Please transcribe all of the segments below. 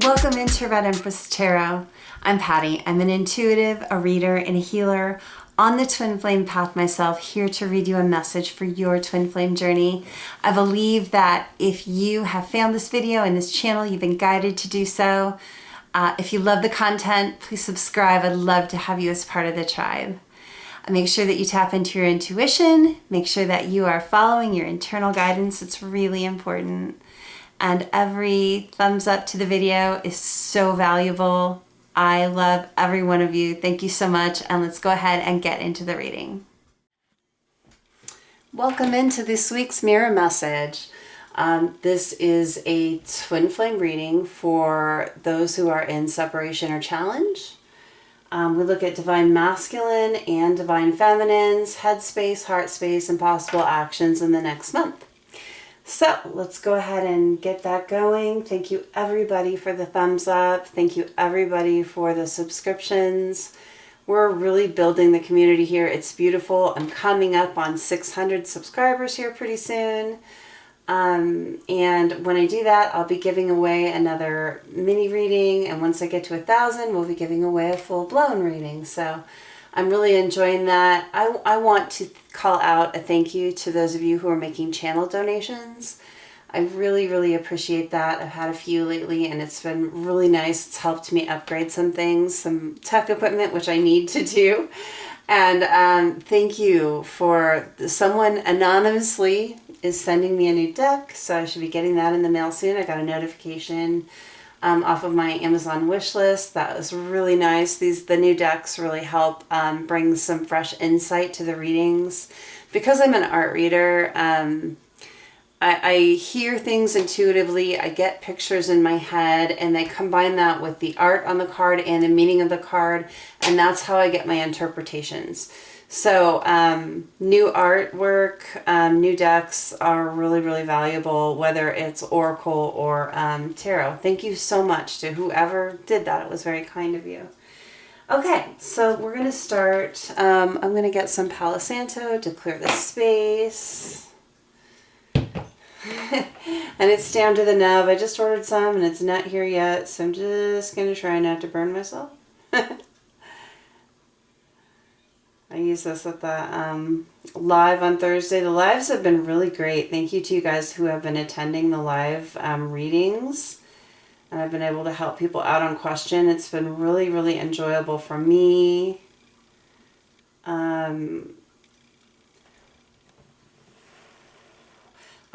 Welcome into Red Empress Tarot. I'm Patty. I'm an intuitive, a reader, and a healer on the twin flame path myself, here to read you a message for your twin flame journey. I believe that if you have found this video and this channel, you've been guided to do so. If you love the content, please subscribe. I'd love to have you as part of the tribe. Make sure that you tap into your intuition. Make sure that you are following your internal guidance. It's really important. And every thumbs up to the video is so valuable. I love every one of you. Thank you so much. And let's go ahead and get into the reading. Welcome into this week's mirror message. This is a twin flame reading for those who are in separation or challenge. We look at divine masculine and divine feminine's head space, heart space, and possible actions in the next month. So let's go ahead and get that going. Thank you everybody for the thumbs up. Thank you everybody for the subscriptions. We're really building the community here. It's beautiful. I'm coming up on 600 subscribers here pretty soon. And when I do that, I'll be giving away another mini reading. And once I get to 1,000, we'll be giving away a full-blown reading. So I'm really enjoying that. I want to call out a thank you to those of you who are making channel donations. I really, really appreciate that. I've had a few lately and it's been really nice. It's helped me upgrade some things, some tech equipment, which I need to do. And thank you for someone anonymously is sending me a new deck. So I should be getting that in the mail soon. I got a notification off of my Amazon wish list. That was really nice. The new decks really help bring some fresh insight to the readings. Because I'm an art reader, I hear things intuitively. I get pictures in my head and I combine that with the art on the card and the meaning of the card, and that's how I get my interpretations. So new artwork, new decks are really, really valuable, whether it's Oracle or Tarot. Thank you so much to whoever did that. It was very kind of you. Okay, so we're going to start. I'm going to get some Palo Santo to clear the space. And it's down to the nub. I just ordered some and it's not here yet, so I'm just going to try not to burn myself. I use this at the live on Thursday. The lives have been really great. Thank you to you guys who have been attending the live readings. And I've been able to help people out on question. It's been really, really enjoyable for me. I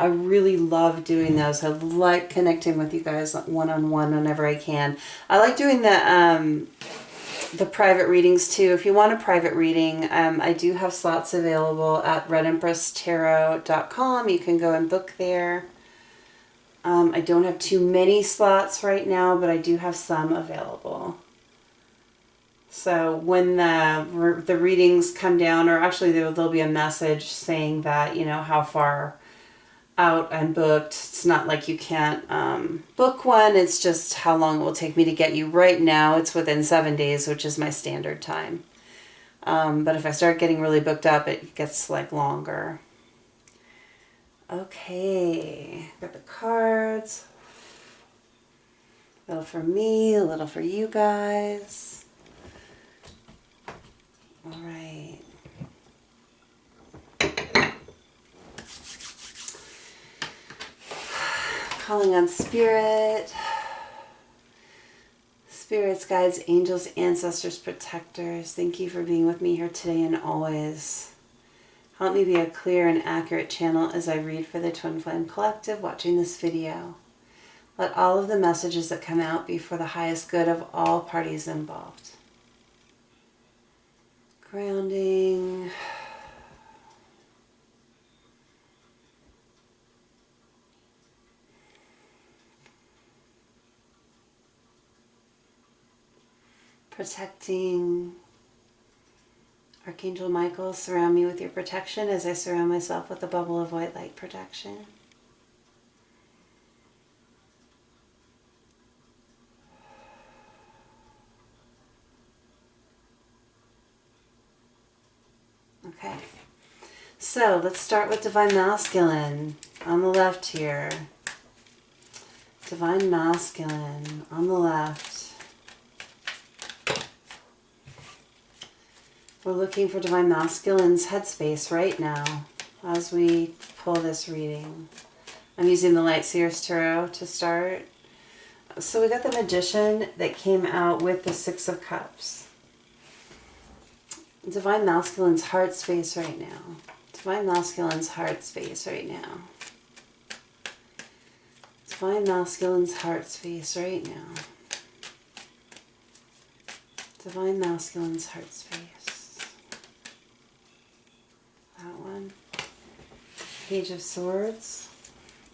really love doing those. I like connecting with you guys one-on-one whenever I can. I like doing the private readings too. If you want a private reading, I do have slots available at redempresstarot.com. You can go and book there. I don't have too many slots right now, but I do have some available. So when the readings come down, or actually there'll be a message saying that, you know, how far out I'm booked. It's not like you can't book one. It's just how long it will take me to get you. Right now it's within 7 days, which is my standard time. But if I start getting really booked up, it gets like longer. Okay, got the cards. A little for me, a little for you guys. All right. Calling on spirit, spirits, guides, angels, ancestors, protectors. Thank you for being with me here today and always. Help me be a clear and accurate channel as I read for the Twin Flame Collective watching this video. Let all of the messages that come out be for the highest good of all parties involved. Grounding. Protecting. Archangel Michael, surround me with your protection as I surround myself with a bubble of white light protection. Okay, so let's start with Divine Masculine on the left here. Divine Masculine on the left. We're looking for Divine Masculine's headspace right now as we pull this reading. I'm using the Light Seers Tarot to start. So we got the Magician that came out with the Six of Cups. Divine Masculine's heart space right now. Divine Masculine's heart space right now. Divine Masculine's heart space right now. Divine Masculine's heart space. That one. Page of Swords.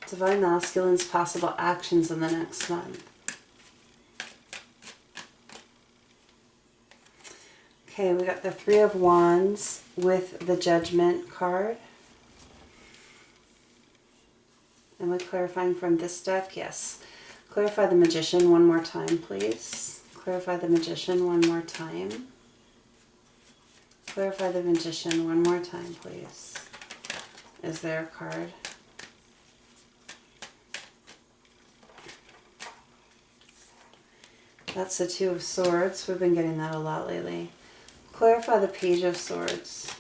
Divine Masculine's possible actions in the next month. Okay, we got the Three of Wands with the Judgment card. Am I clarifying from this deck? Yes. Clarify the Magician one more time, please. Clarify the Magician one more time. Clarify the Magician one more time, please. Is there a card? That's the Two of Swords. We've been getting that a lot lately. Clarify the Page of Swords.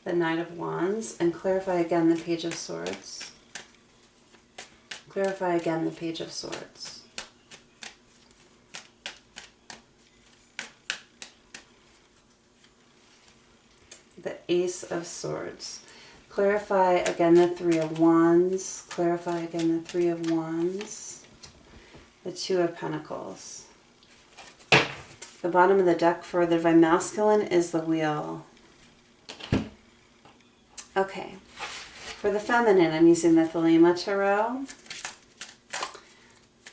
The Knight of Wands. And clarify again the Page of Swords. Clarify again the Page of Swords. The Ace of Swords. Clarify again the Three of Wands. Clarify again the Three of Wands. The Two of Pentacles. The bottom of the deck for the Divine Masculine is the Wheel. Okay. For the Feminine, I'm using the Thelema Tarot.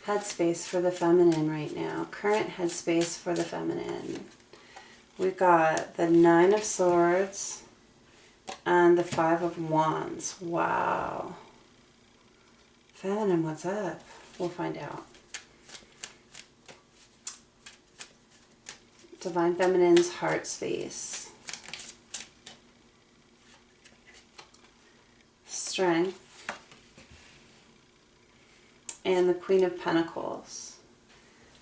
Headspace for the Feminine right now. Current headspace for the Feminine. We've got the Nine of Swords and the Five of Wands. Wow. Feminine, what's up? We'll find out. Divine Feminine's heart space. Strength. And the Queen of Pentacles.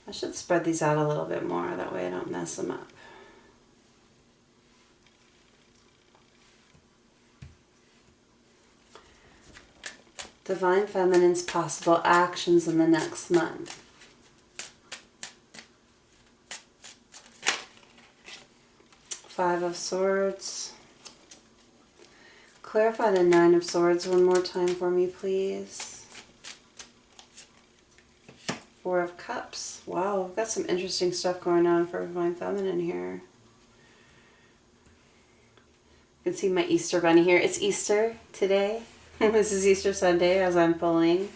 I should spread these out a little bit more, that way I don't mess them up. Divine Feminine's possible actions in the next month. Five of Swords. Clarify the Nine of Swords one more time for me, please. Four of Cups. Wow, we've got some interesting stuff going on for Divine Feminine here. You can see my Easter bunny here. It's Easter today. This is Easter Sunday as I'm pulling.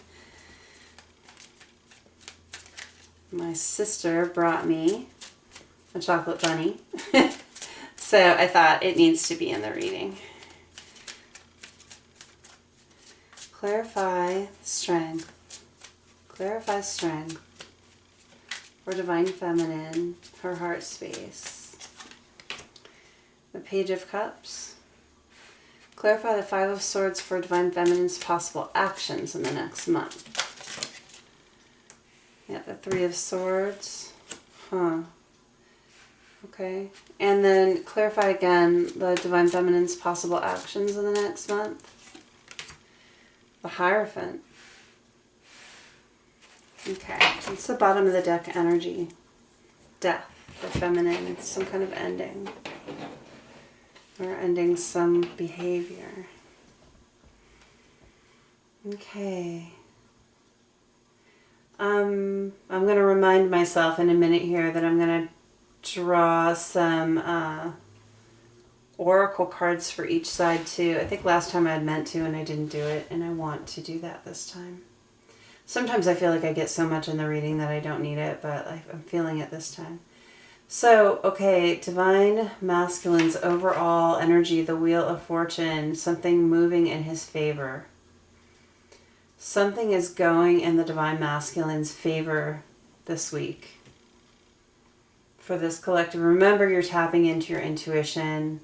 My sister brought me a chocolate bunny. So I thought it needs to be in the reading. Clarify strength. Clarify strength for Divine Feminine, her heart space. The Page of Cups. Clarify the Five of Swords for Divine Feminine's possible actions in the next month. Yeah, the Three of Swords. Okay. And then clarify again the Divine Feminine's possible actions in the next month. The Hierophant. Okay. It's the bottom of the deck energy. Death. The Feminine. It's some kind of ending. Or ending some behavior. Okay. I'm going to remind myself in a minute here that I'm going to draw some oracle cards for each side too. I think last time I had meant to and I didn't do it, and I want to do that this time. Sometimes I feel like I get so much in the reading that I don't need it, but I'm feeling it this time. So, okay, Divine Masculine's overall energy, the Wheel of Fortune, something moving in his favor. Something is going in the Divine Masculine's favor this week. For this collective, remember you're tapping into your intuition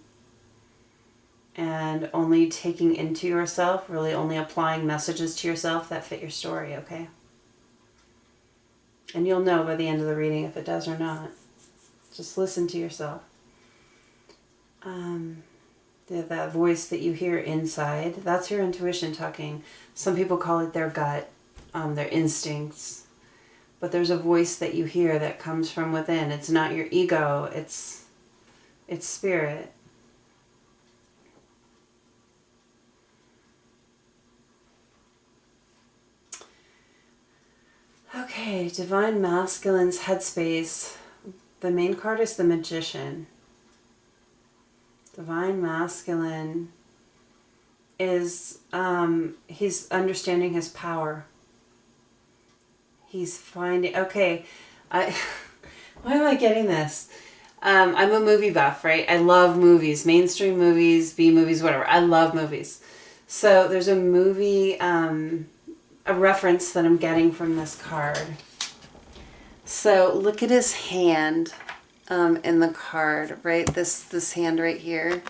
and only taking into yourself, really only applying messages to yourself that fit your story, okay? And you'll know by the end of the reading if it does or not. Just listen to yourself. That voice that you hear inside, that's your intuition talking. Some people call it their gut, their instincts. But there's a voice that you hear that comes from within. It's not your ego, it's spirit. Okay, Divine Masculine's headspace. The main card is the Magician. Divine Masculine is, he's understanding his power. He's finding, okay, why am I getting this? I'm a movie buff, right? I love movies, mainstream movies, B movies, whatever. I love movies. So there's a movie, a reference that I'm getting from this card. So look at his hand in the card, right? This hand right here.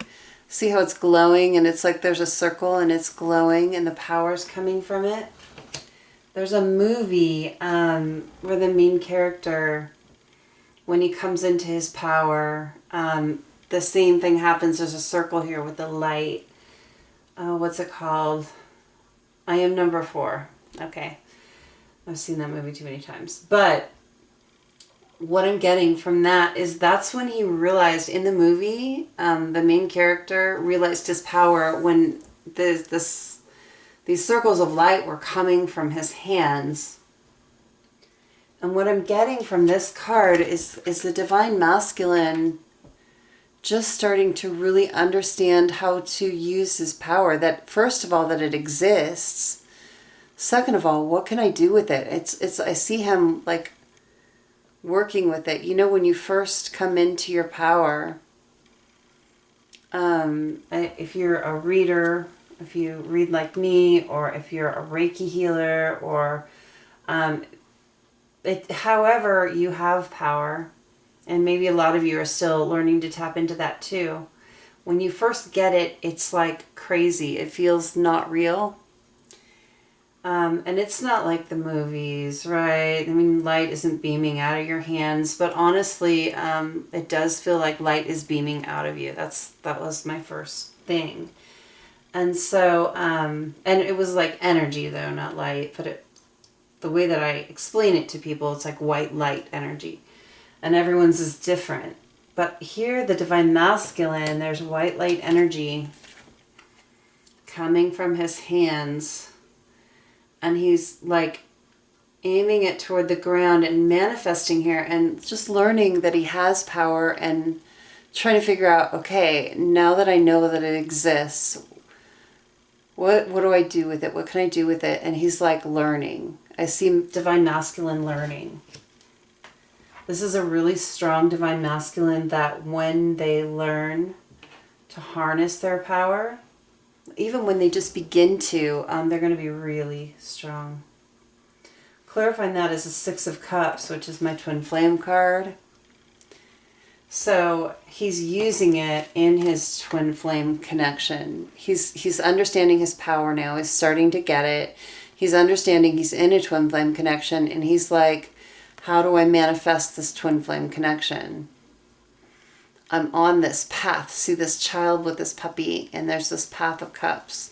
See how it's glowing and it's like there's a circle and it's glowing and the power's coming from it? There's a movie where the main character, when he comes into his power, the same thing happens. There's a circle here with the light. What's it called? I Am Number 4. Okay. I've seen that movie too many times. But what I'm getting from that is that's when he realized in the movie, the main character realized his power when these circles of light were coming from his hands. And what I'm getting from this card is the Divine Masculine just starting to really understand how to use his power. That first of all, that it exists. Second of all, what can I do with it? It's I see him like working with it. You know, when you first come into your power, if you're a reader, if you read like me, or if you're a Reiki healer, or however you have power, and maybe a lot of you are still learning to tap into that too. When you first get it, it's like crazy. It feels not real. And it's not like the movies, right? I mean, light isn't beaming out of your hands, but honestly, it does feel like light is beaming out of you. That was my first thing. And so, and it was like energy though, not light, but the way that I explain it to people, it's like white light energy. And everyone's is different. But here, the Divine Masculine, there's white light energy coming from his hands. And he's like aiming it toward the ground and manifesting here and just learning that he has power and trying to figure out, okay, now that I know that it exists, what do I do with it? What can I do with it? And he's like learning. I see Divine Masculine learning. This is a really strong Divine Masculine that when they learn to harness their power, even when they just begin to, they're going to be really strong. Clarifying that is the Six of Cups, which is my Twin Flame card. So he's using it in his Twin Flame connection. He's understanding his power now. He's starting to get it. He's understanding he's in a Twin Flame connection. And he's like, how do I manifest this Twin Flame connection? I'm on this path. See this child with this puppy, and there's this path of cups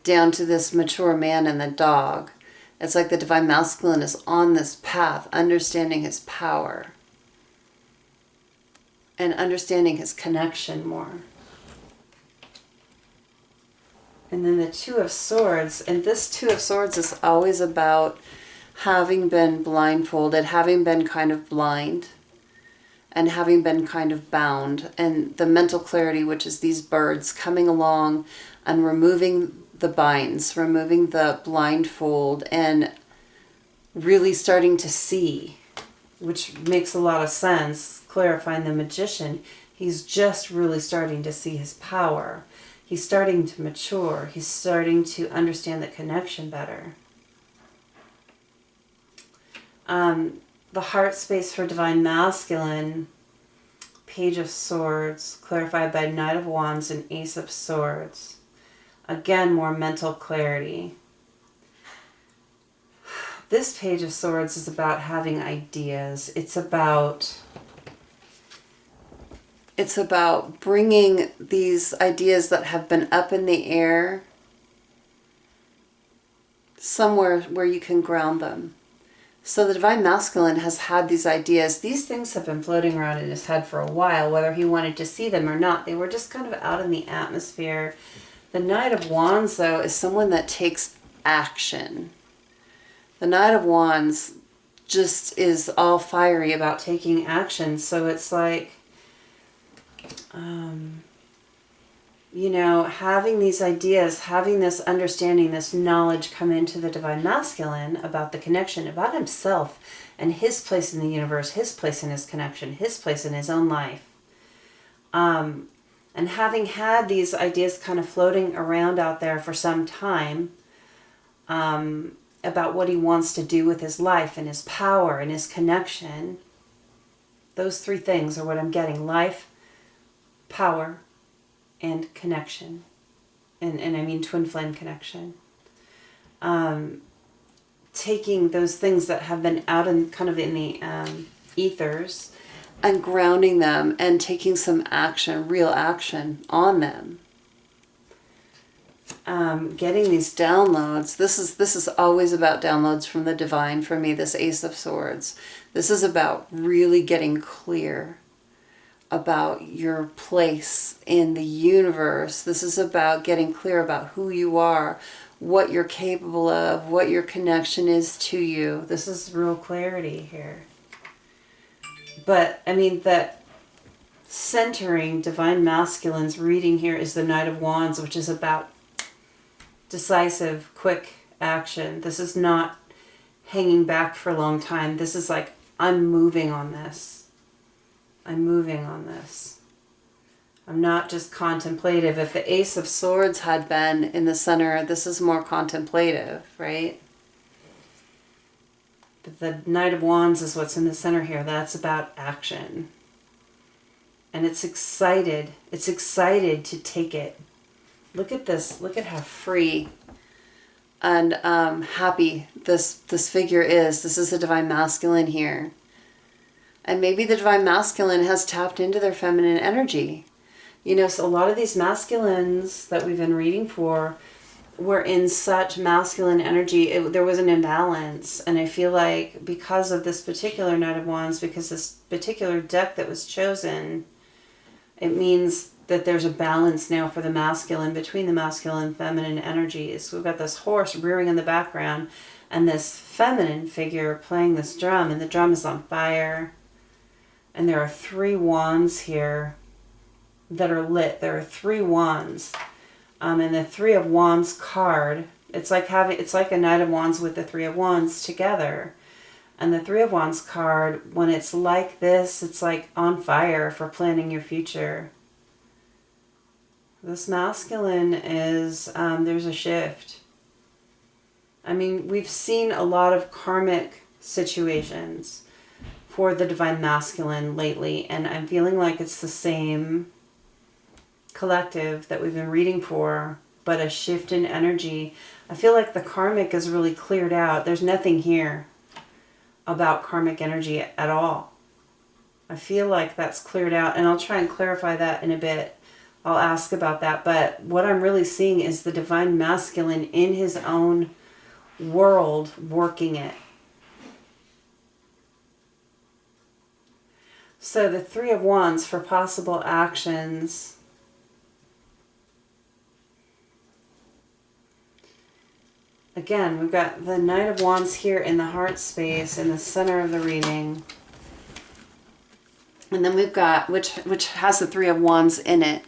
down to this mature man and the dog. It's like the Divine Masculine is on this path, understanding his power and understanding his connection more. And then the Two of Swords, and this Two of Swords is always about having been blindfolded, having been kind of blind, and having been kind of bound, and the mental clarity, which is these birds coming along and removing the binds, removing the blindfold, and really starting to see, which makes a lot of sense. Clarifying the Magician, he's just really starting to see his power. He's starting to mature. He's starting to understand the connection better. The heart space for Divine Masculine, Page of Swords, clarified by Knight of Wands and Ace of Swords. Again, more mental clarity. This Page of Swords is about having ideas. It's about bringing these ideas that have been up in the air somewhere where you can ground them. So the Divine Masculine has had these ideas. These things have been floating around in his head for a while, whether he wanted to see them or not. They were just kind of out in the atmosphere. The Knight of Wands, though, is someone that takes action. The Knight of Wands just is all fiery about taking action. So it's like, you know, having these ideas, having this understanding, this knowledge come into the Divine Masculine about the connection, about himself and his place in the universe, his place in his connection, his place in his own life. And having had these ideas kind of floating around out there for some time, about what he wants to do with his life and his power and his connection, those three things are what I'm getting: life, power, and connection. And I mean twin flame connection. Taking those things that have been out in kind of in the ethers and grounding them and taking some action, real action on them. Getting these downloads. This is always about downloads from the divine for me, this Ace of Swords. This is about really getting clear about your place in the universe. This is about getting clear about who you are, what you're capable of, what your connection is to you. This is real clarity here. But, I mean, that centering Divine Masculine's reading here is the Knight of Wands, which is about decisive, quick action. This is not hanging back for a long time. This is like, I'm moving on this. I'm moving on this. I'm not just contemplative. If the Ace of Swords had been in the center, this is more contemplative, right? But the Knight of Wands is what's in the center here. That's about action. And it's excited. It's excited to take it. Look at this. Look at how free and happy this figure is. This is the Divine Masculine here. And maybe the Divine Masculine has tapped into their feminine energy. You know, so a lot of these masculines that we've been reading for were in such masculine energy. There was an imbalance. And I feel like because of this particular Knight of Wands, because this particular deck that was chosen, it means that there's a balance now for the masculine, between the masculine and feminine energies. We've got this horse rearing in the background and this feminine figure playing this drum, and the drum is on fire. And there are 3 wands here that are lit. There are 3 wands. And the 3 of Wands card, it's like a Knight of Wands with the 3 of Wands together. And the 3 of Wands card, when it's like this, it's like on fire for planning your future. This masculine is, there's a shift. I mean, we've seen a lot of karmic situations for the Divine Masculine lately, and I'm feeling like it's the same collective that we've been reading for, but a shift in energy. I feel like the karmic is really cleared out. There's nothing here about karmic energy at all. I feel like that's cleared out, and I'll try and clarify that in a bit. I'll ask about that, but what I'm really seeing is the Divine Masculine in his own world working it. So the 3 of Wands for possible actions. Again, we've got the Knight of Wands here in the heart space in the center of the reading. And then we've got, which has the 3 of Wands in it.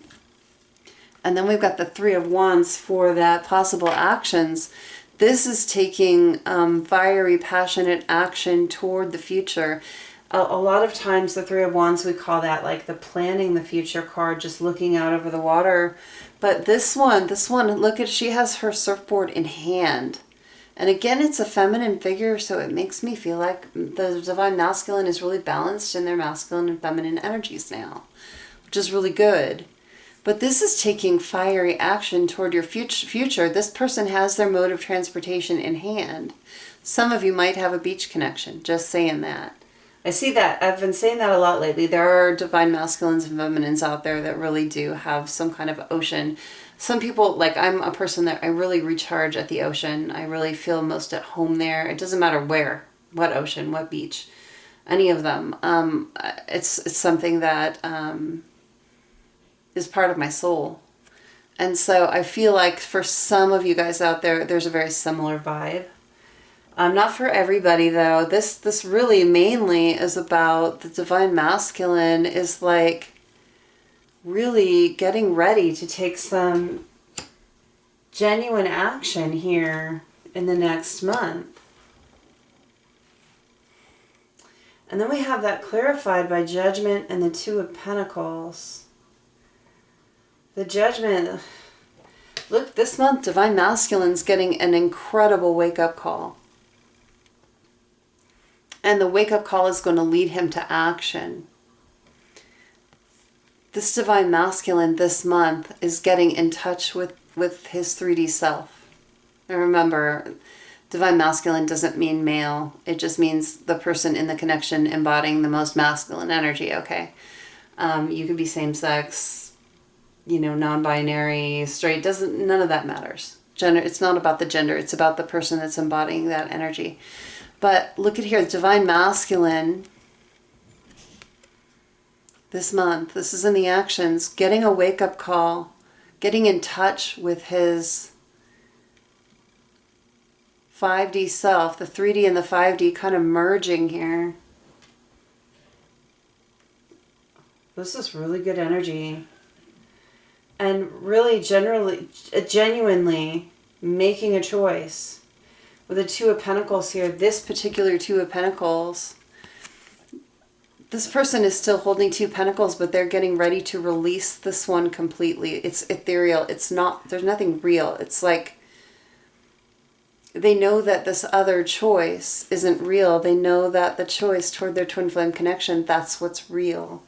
And then we've got the 3 of Wands for that possible actions. This is taking fiery, passionate action toward the future. A lot of times the 3 of Wands, we call that like the planning the future card, just looking out over the water. But this one, look at, she has her surfboard in hand. And again, it's a feminine figure, so it makes me feel like the divine masculine is really balanced in their masculine and feminine energies now, which is really good. But this is taking fiery action toward your future. This person has their mode of transportation in hand. Some of you might have a beach connection, just saying that. I see that. I've been saying that a lot lately. There are divine masculines and feminines out there that really do have some kind of ocean. Some people, like I'm a person that I really recharge at the ocean. I really feel most at home there. It doesn't matter where, what ocean, what beach, any of them. It's something that is part of my soul. And so I feel like for some of you guys out there, there's a very similar vibe. Not for everybody though. This really mainly is about the divine masculine is like really getting ready to take some genuine action here in the next month. And then we have that clarified by Judgment and the Two of Pentacles. The Judgment, look, this month divine masculine's getting an incredible wake-up call. And the wake-up call is going to lead him to action. This divine masculine this month is getting in touch with his 3D self. And remember, divine masculine doesn't mean male. It just means the person in the connection embodying the most masculine energy, okay? You could be same-sex, non-binary, straight. None of that matters. Gender. It's not about the gender. It's about the person that's embodying that energy. But look at here, the divine masculine this month, this is in the actions, getting a wake-up call, getting in touch with his 5D self, the 3D and the 5D kind of merging here. This is really good energy. And really genuinely making a choice. With the Two of Pentacles here, this particular Two of Pentacles, this person is still holding 2 pentacles, but they're getting ready to release this one completely. It's ethereal. It's not, there's nothing real. It's like they know that this other choice isn't real. They know that the choice toward their twin flame connection, that's what's real.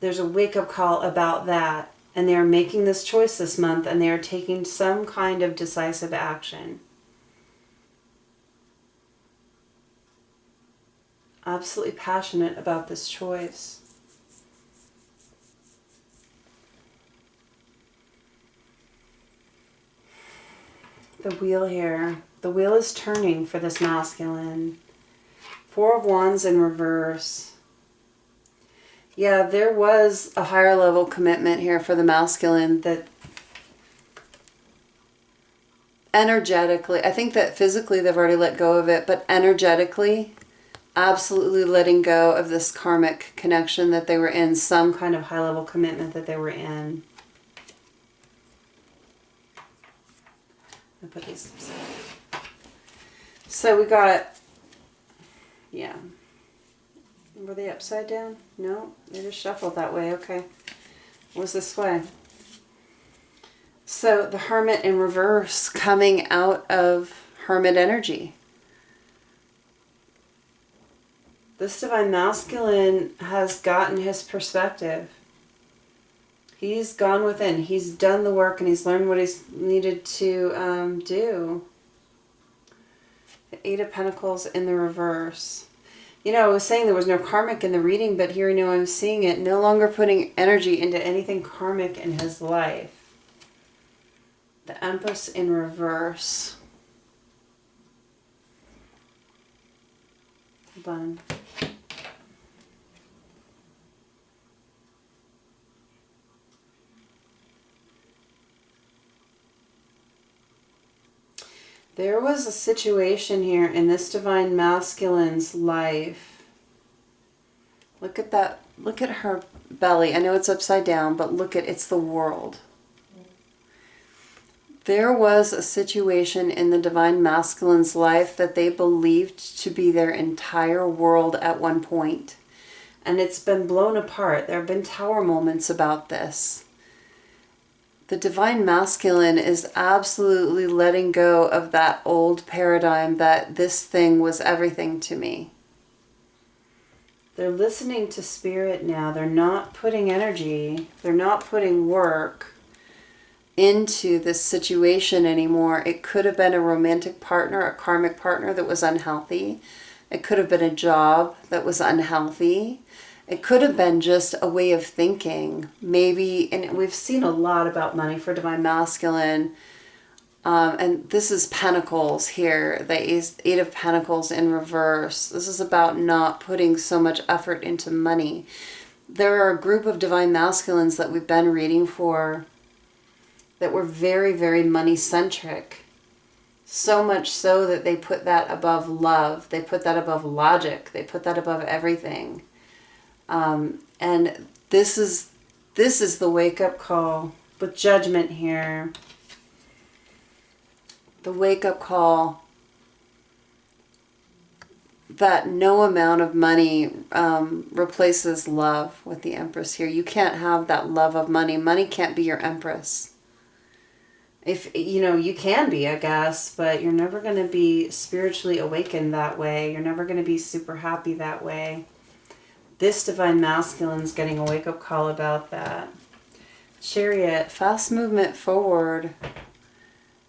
There's a wake-up call about that. And they are making this choice this month, and they are taking some kind of decisive action. Absolutely passionate about this choice. The wheel here. The wheel is turning for this masculine. 4 of Wands in reverse. Yeah, there was a higher level commitment here for the masculine that energetically, I think that physically they've already let go of it, but energetically, absolutely letting go of this karmic connection that they were in, some kind of high level commitment that they were in. I'll put these aside. So we got, yeah. Were they upside down? No, they just shuffled that way. Okay. What was this way? So the Hermit in reverse coming out of Hermit energy. This divine masculine has gotten his perspective. He's gone within. He's done the work and he's learned what he's needed to do. The 8 of Pentacles in the reverse. I was saying there was no karmic in the reading, but here I'm seeing it. No longer putting energy into anything karmic in his life. The Empress in reverse. Hold on. There was a situation here in this divine masculine's life. Look at that. Look at her belly. I know it's upside down, but look at it's the world. There was a situation in the divine masculine's life that they believed to be their entire world at one point. And it's been blown apart. There have been tower moments about this. The divine masculine is absolutely letting go of that old paradigm that this thing was everything to me. They're listening to spirit now. They're not putting energy, they're not putting work into this situation anymore. It could have been a romantic partner, a karmic partner that was unhealthy. It could have been a job that was unhealthy. It could have been just a way of thinking. Maybe, and we've seen a lot about money for divine masculine. And this is Pentacles here, the Eight of Pentacles in reverse. This is about not putting so much effort into money. There are a group of divine masculines that we've been reading for that were very, very money-centric. So much so that they put that above love. They put that above logic. They put that above everything. And this is the wake-up call with Judgment here. The wake-up call that no amount of money replaces love with the Empress here. You can't have that love of money. Money can't be your Empress. If, you know, you can be, I guess, but you're never going to be spiritually awakened that way. You're never going to be super happy that way. This divine masculine's getting a wake-up call about that. Chariot, fast movement forward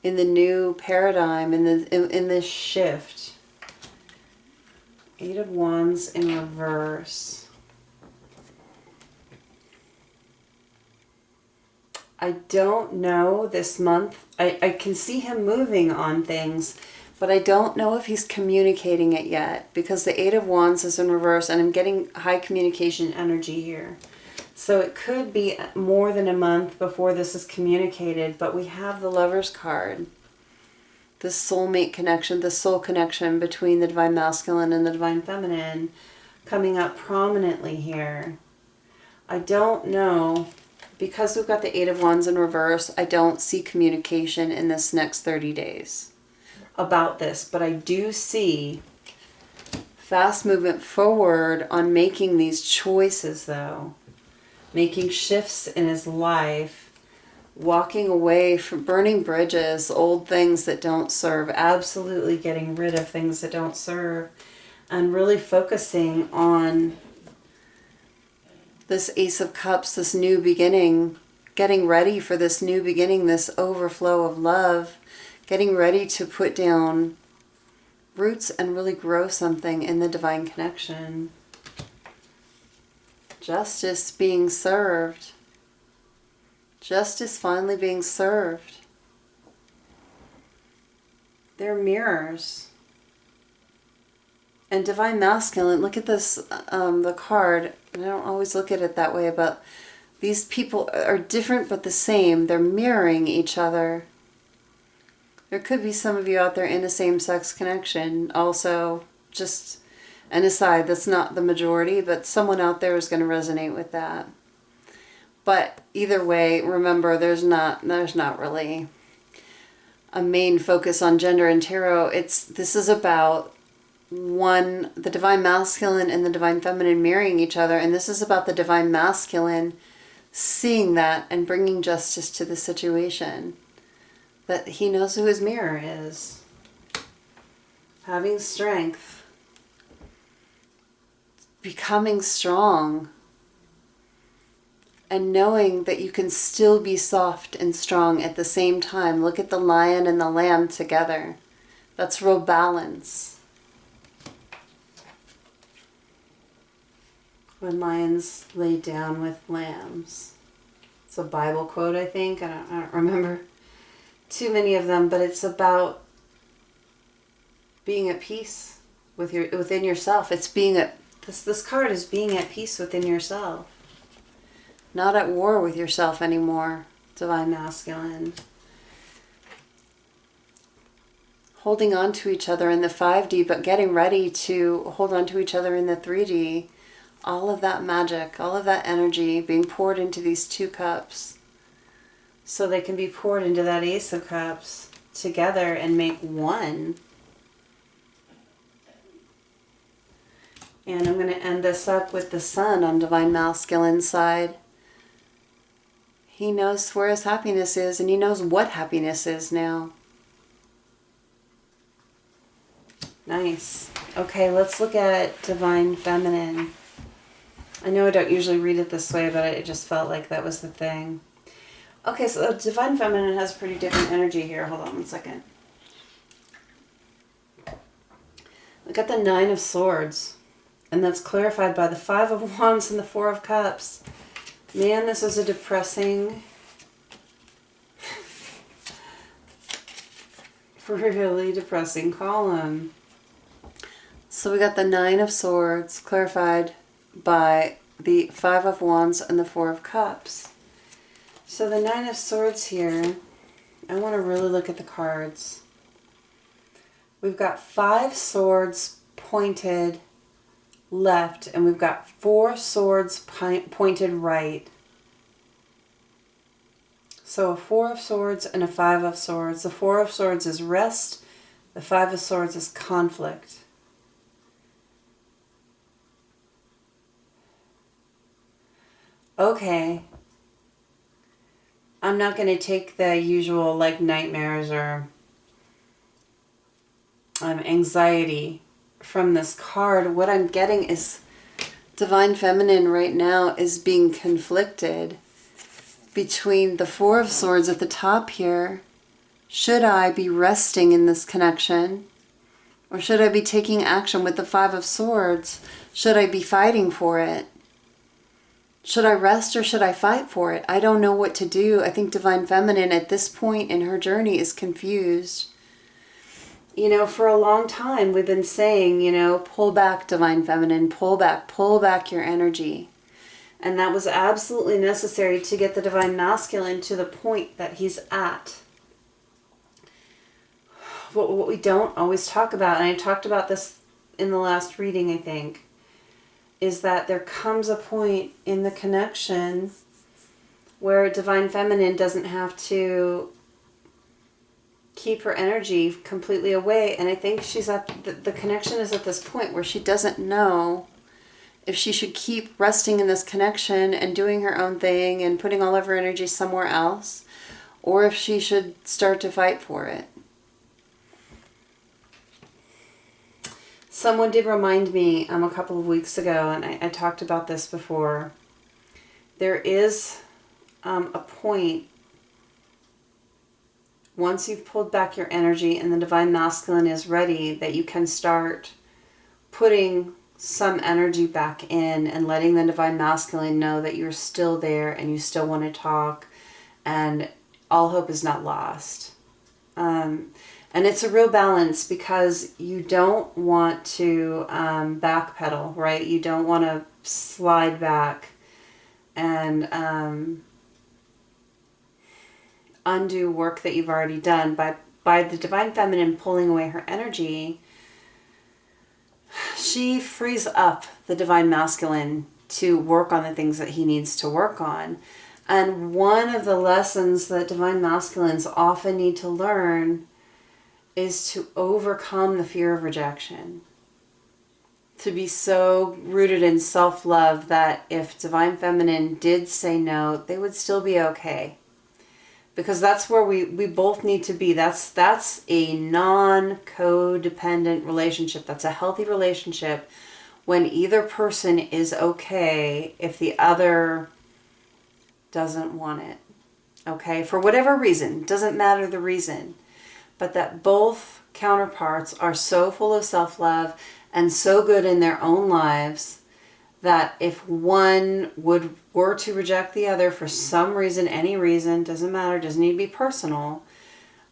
in the new paradigm, in this shift. Eight of Wands in reverse. I don't know this month. I can see him moving on things, but I don't know if he's communicating it yet, because the Eight of Wands is in reverse and I'm getting high communication energy here. So it could be more than a month before this is communicated, but we have the Lover's card. The soulmate connection, the soul connection between the divine masculine and the divine feminine coming up prominently here. I don't know, because we've got the Eight of Wands in reverse, I don't see communication in this next 30 days about this, but I do see fast movement forward on making these choices though. Making shifts in his life, walking away from burning bridges, old things that don't serve, absolutely getting rid of things that don't serve, and really focusing on this Ace of Cups, this new beginning, getting ready for this new beginning, this overflow of love, getting ready to put down roots and really grow something in the divine connection. Justice being served. Justice finally being served. They're mirrors. And divine masculine, look at this, the card. And I don't always look at it that way, but these people are different but the same. They're mirroring each other. There could be some of you out there in a same-sex connection. Also, just an aside, that's not the majority, but someone out there is going to resonate with that. But either way, remember, there's not really a main focus on gender and tarot. This is about the divine masculine and the divine feminine marrying each other, and this is about the divine masculine seeing that and bringing justice to the situation. That he knows who his mirror is. Having strength. Becoming strong. And knowing that you can still be soft and strong at the same time. Look at the lion and the lamb together. That's real balance. When lions lay down with lambs. It's a Bible quote, I think. I don't remember too many of them, but it's about being at peace within yourself. It's being this card is being at peace within yourself. Not at war with yourself anymore, divine masculine. Holding on to each other in the 5D, but getting ready to hold on to each other in the 3D. All of that magic, all of that energy being poured into these two cups. So they can be poured into that Ace of Cups together and make one. And I'm going to end this up with the Sun on divine masculine side. He knows where his happiness is, and he knows what happiness is now. Nice. Okay, let's look at Divine Feminine. I know I don't usually read it this way, but it just felt like that was the thing. Okay, so Divine Feminine has pretty different energy here. Hold on one second. We got the Nine of Swords, and that's clarified by the Five of Wands and the Four of Cups. Man, this is a depressing, really depressing column. So we got the Nine of Swords clarified by the Five of Wands and the Four of Cups. So the Nine of Swords here, I want to really look at the cards. We've got 5 swords pointed left, and we've got 4 swords pointed right. So a 4 of swords and a 5 of swords. The 4 of swords is rest. The 5 of swords is conflict. Okay. I'm not going to take the usual like nightmares or anxiety from this card. What I'm getting is Divine Feminine right now is being conflicted between the 4 of Swords at the top here. Should I be resting in this connection? Or should I be taking action with the 5 of Swords? Should I be fighting for it? Should I rest or should I fight for it? I don't know what to do. I think Divine Feminine at this point in her journey is confused. You know, for a long time we've been saying, you know, pull back, Divine Feminine, pull back your energy. And that was absolutely necessary to get the Divine Masculine to the point that he's at. What we don't always talk about, and I talked about this in the last reading, I think, is that there comes a point in the connection where Divine Feminine doesn't have to keep her energy completely away. And I think she's at the connection is at this point where she doesn't know if she should keep resting in this connection and doing her own thing and putting all of her energy somewhere else, or if she should start to fight for it. Someone did remind me a couple of weeks ago, and I talked about this before. There is a point, once you've pulled back your energy and the Divine Masculine is ready, that you can start putting some energy back in and letting the Divine Masculine know that you're still there and you still want to talk and all hope is not lost. And it's a real balance because you don't want to backpedal, right? You don't want to slide back and undo work that you've already done. By the Divine Feminine pulling away her energy, she frees up the Divine Masculine to work on the things that he needs to work on. And one of the lessons that Divine Masculines often need to learn is to overcome the fear of rejection. To be so rooted in self-love that if Divine Feminine did say no, they would still be okay. Because that's where we both need to be. That's a non-codependent relationship. That's a healthy relationship when either person is okay if the other doesn't want it. Okay? For whatever reason. Doesn't matter the reason. But that both counterparts are so full of self-love and so good in their own lives that if one were to reject the other for some reason, any reason, doesn't matter, doesn't need to be personal,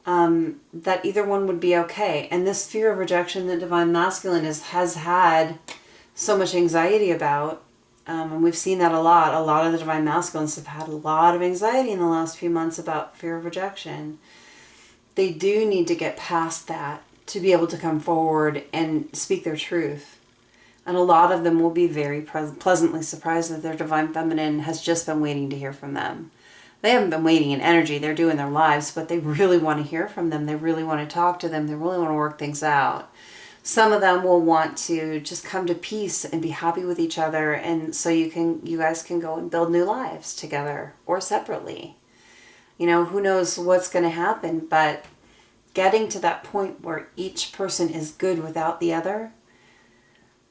that either one would be okay. And this fear of rejection that Divine Masculine has had so much anxiety about, and we've seen that a lot of the Divine Masculines have had a lot of anxiety in the last few months about fear of rejection. They do need to get past that to be able to come forward and speak their truth. And a lot of them will be very pleasantly surprised that their Divine Feminine has just been waiting to hear from them. They haven't been waiting in energy. They're doing their lives, but they really want to hear from them. They really want to talk to them. They really want to work things out. Some of them will want to just come to peace and be happy with each other, and so you guys can go and build new lives together or separately. You know, who knows what's going to happen, but getting to that point where each person is good without the other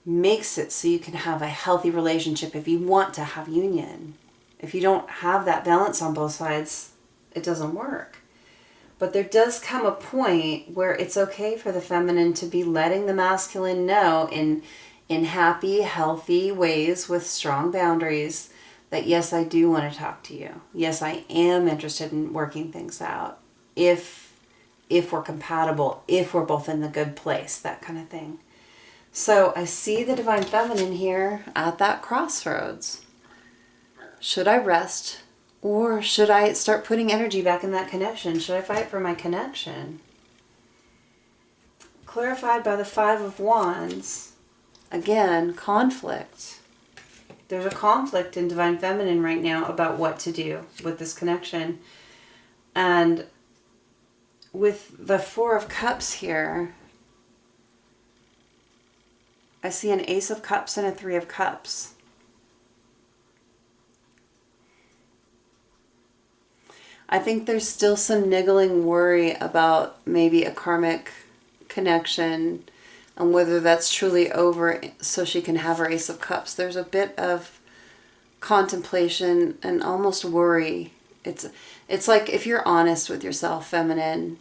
makes it so you can have a healthy relationship if you want to have union. If you don't have that balance on both sides, it doesn't work. But there does come a point where it's okay for the feminine to be letting the masculine know in happy, healthy ways with strong boundaries that, yes, I do want to talk to you. Yes, I am interested in working things out. If we're compatible, if we're both in the good place, that kind of thing. So I see the divine feminine here at that crossroads. Should I rest? Or should I start putting energy back in that connection? Should I fight for my connection? Clarified by the Five of Wands. Again, conflict. There's a conflict in divine feminine right now about what to do with this connection. And with the Four of Cups here, I see an Ace of Cups and a Three of Cups. I think there's still some niggling worry about maybe a karmic connection and whether that's truly over so she can have her Ace of Cups. There's a bit of contemplation and almost worry. It's like if you're honest with yourself, feminine,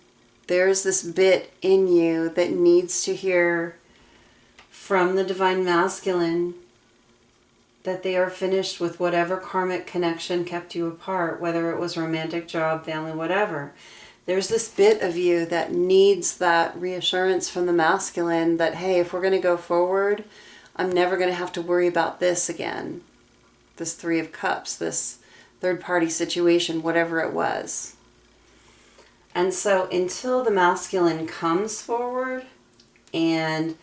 there's this bit in you that needs to hear from the divine masculine that they are finished with whatever karmic connection kept you apart, whether it was romantic, job, family, whatever. There's this bit of you that needs that reassurance from the masculine that, hey, if we're going to go forward, I'm never going to have to worry about this again. This Three of Cups, this third-party situation, whatever it was. And so until the masculine comes forward and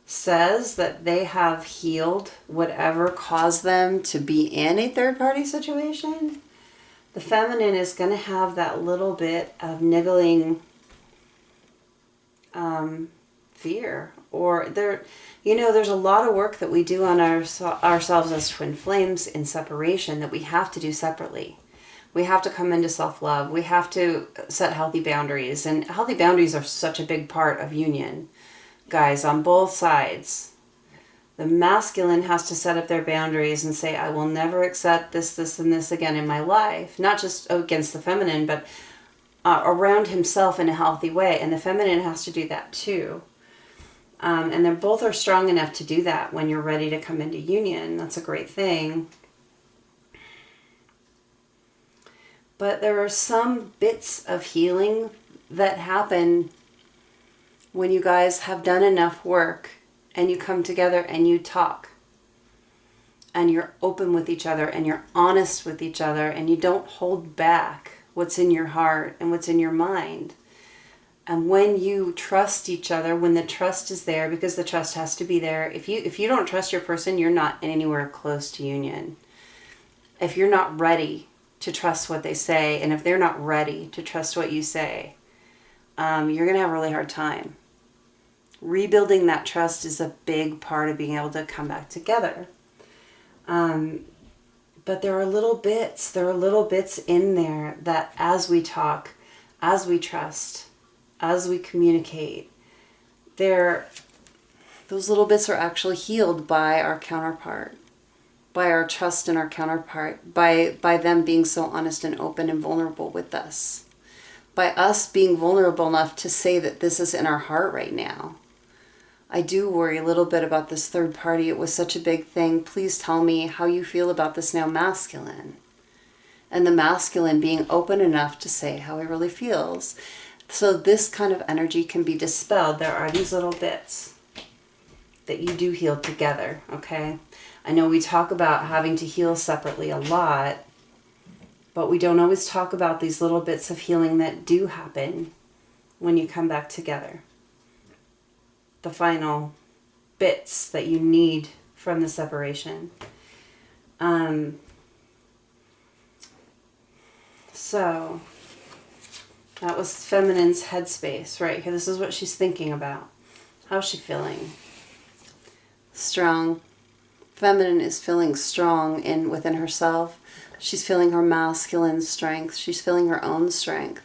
says that they have healed whatever caused them to be in a third-party situation, the feminine is going to have that little bit of niggling fear. Or there's a lot of work that we do on ourselves as twin flames in separation that we have to do separately. We have to come into self-love. We have to set healthy boundaries. And healthy boundaries are such a big part of union. Guys, on both sides, the masculine has to set up their boundaries and say, I will never accept this, this, and this again in my life. Not just against the feminine, but around himself in a healthy way. And the feminine has to do that too. And they both are strong enough to do that when you're ready to come into union. That's a great thing. But there are some bits of healing that happen when you guys have done enough work and you come together and you talk and you're open with each other and you're honest with each other and you don't hold back what's in your heart and what's in your mind. And when you trust each other, when the trust is there, because the trust has to be there. If you don't trust your person, you're not anywhere close to union. If you're not ready to trust what they say, and if they're not ready to trust what you say, you're going to have a really hard time. Rebuilding that trust is a big part of being able to come back together. But there are little bits in there that as we talk, as we trust, as we communicate, those little bits are actually healed by our counterpart, by our trust in our counterpart, by them being so honest and open and vulnerable with us, by us being vulnerable enough to say that this is in our heart right now. I do worry a little bit about this third party. It was such a big thing. Please tell me how you feel about this now, masculine. And the masculine being open enough to say how he really feels. So this kind of energy can be dispelled. There are these little bits that you do heal together, okay? I know we talk about having to heal separately a lot, but we don't always talk about these little bits of healing that do happen when you come back together. The final bits that you need from the separation. So that was feminine's headspace right here. This is what she's thinking about. How's she feeling? Strong. Feminine is feeling strong within herself. She's feeling her masculine strength. She's feeling her own strength.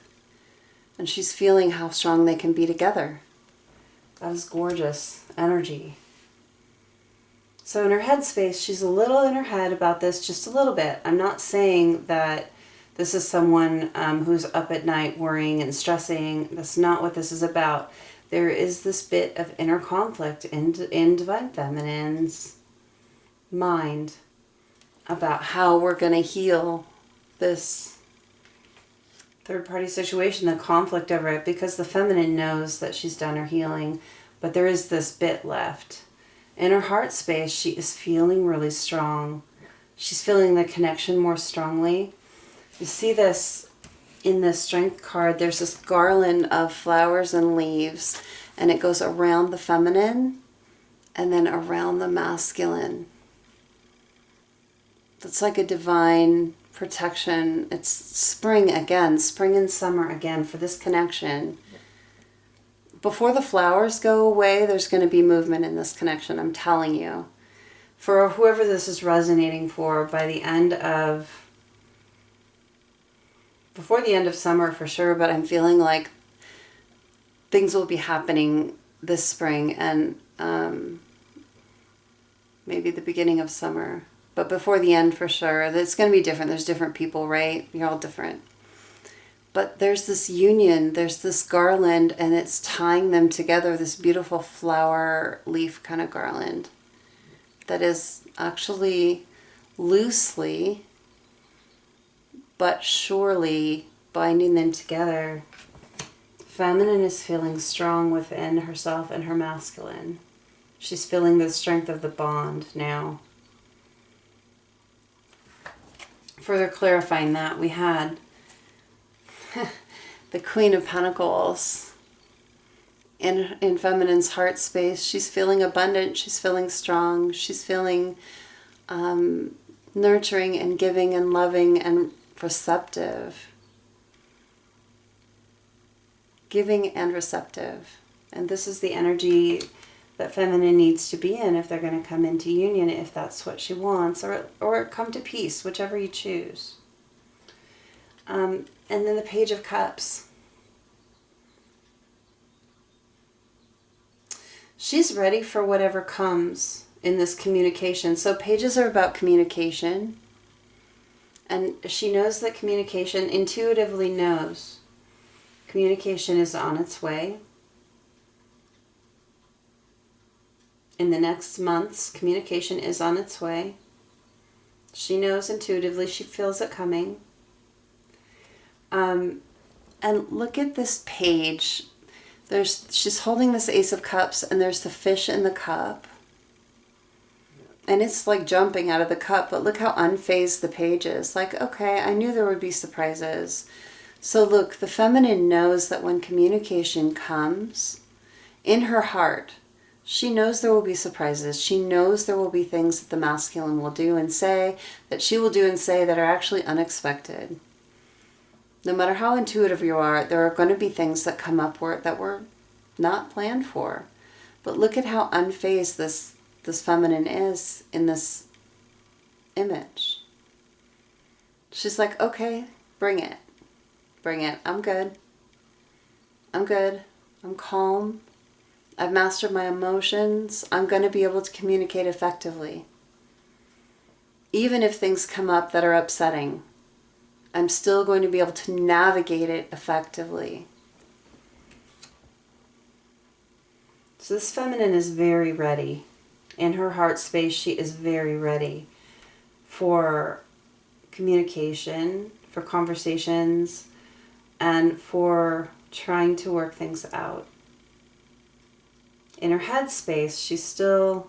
And she's feeling how strong they can be together. That is gorgeous energy. So in her headspace, she's a little in her head about this, just a little bit. I'm not saying that this is someone who's up at night worrying and stressing. That's not what this is about. There is this bit of inner conflict in Divine Feminine's mind about how we're going to heal this third-party situation, the conflict over it, because the feminine knows that she's done her healing, but there is this bit left. In her heart space, she is feeling really strong. She's feeling the connection more strongly. You see this in this Strength card. There's this garland of flowers and leaves, and it goes around the feminine and then around the masculine. That's like a divine protection. It's spring again, spring and summer again for this connection. Before the flowers go away, there's going to be movement in this connection, I'm telling you. For whoever this is resonating for, by the end of, before the end of summer for sure, but I'm feeling like things will be happening this spring and maybe the beginning of summer. But before the end for sure, it's going to be different. There's different people, right? You're all different. But there's this union, there's this garland, and it's tying them together, this beautiful flower leaf kind of garland that is actually loosely but surely binding them together. Feminine is feeling strong within herself and her masculine. She's feeling the strength of the bond now. Further clarifying that, we had the Queen of Pentacles in feminine's heart space. She's feeling abundant. She's feeling strong. She's feeling nurturing and giving and loving and receptive. Giving and receptive. And this is the energy that feminine needs to be in if they're going to come into union, if that's what she wants, or come to peace, whichever you choose. And then the Page of Cups. She's ready for whatever comes in this communication. So pages are about communication. And she knows that communication, intuitively knows, communication is on its way. In the next months, communication is on its way. She knows intuitively, she feels it coming. And look at this page. She's holding this Ace of Cups, and there's the fish in the cup. And it's like jumping out of the cup, but look how unfazed the page is. Like, okay, I knew there would be surprises. So look, the feminine knows that when communication comes, in her heart, she knows there will be surprises. She knows there will be things that the masculine will do and say, that she will do and say that are actually unexpected. No matter how intuitive you are, there are going to be things that come up that were not planned for. But look at how unfazed this feminine is in this image. She's like, okay, bring it. Bring it. I'm good. I'm good. I'm calm. I've mastered my emotions. I'm going to be able to communicate effectively. Even if things come up that are upsetting, I'm still going to be able to navigate it effectively. So this feminine is very ready. In her heart space, she is very ready for communication, for conversations, and for trying to work things out. In her head space, she still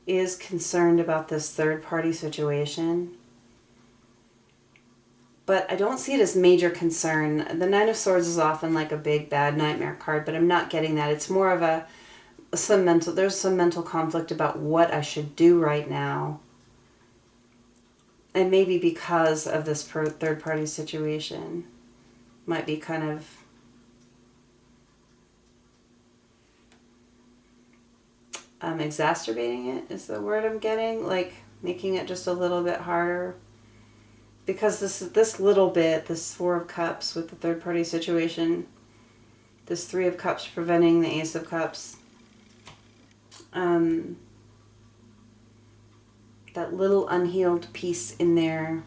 is concerned about this third-party situation. But I don't see it as major concern. The Nine of Swords is often like a big, bad nightmare card, but I'm not getting that. It's more of there's some mental conflict about what I should do right now. And maybe because of this third-party situation, might be kind of exacerbating it is the word I'm getting, like making it just a little bit harder. Because this little bit, this Four of Cups with the third party situation, this Three of Cups preventing the Ace of Cups, that little unhealed piece in there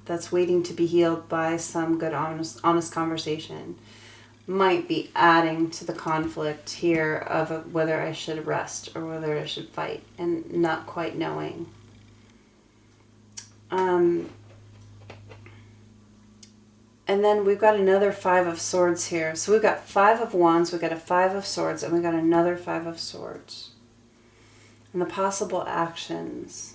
that's waiting to be healed by some good honest conversation might be adding to the conflict here of whether I should rest or whether I should fight, and not quite knowing. And then we've got another Five of Swords here. So we've got Five of Wands, we've got a Five of Swords, and we've got another Five of Swords. And the possible actions.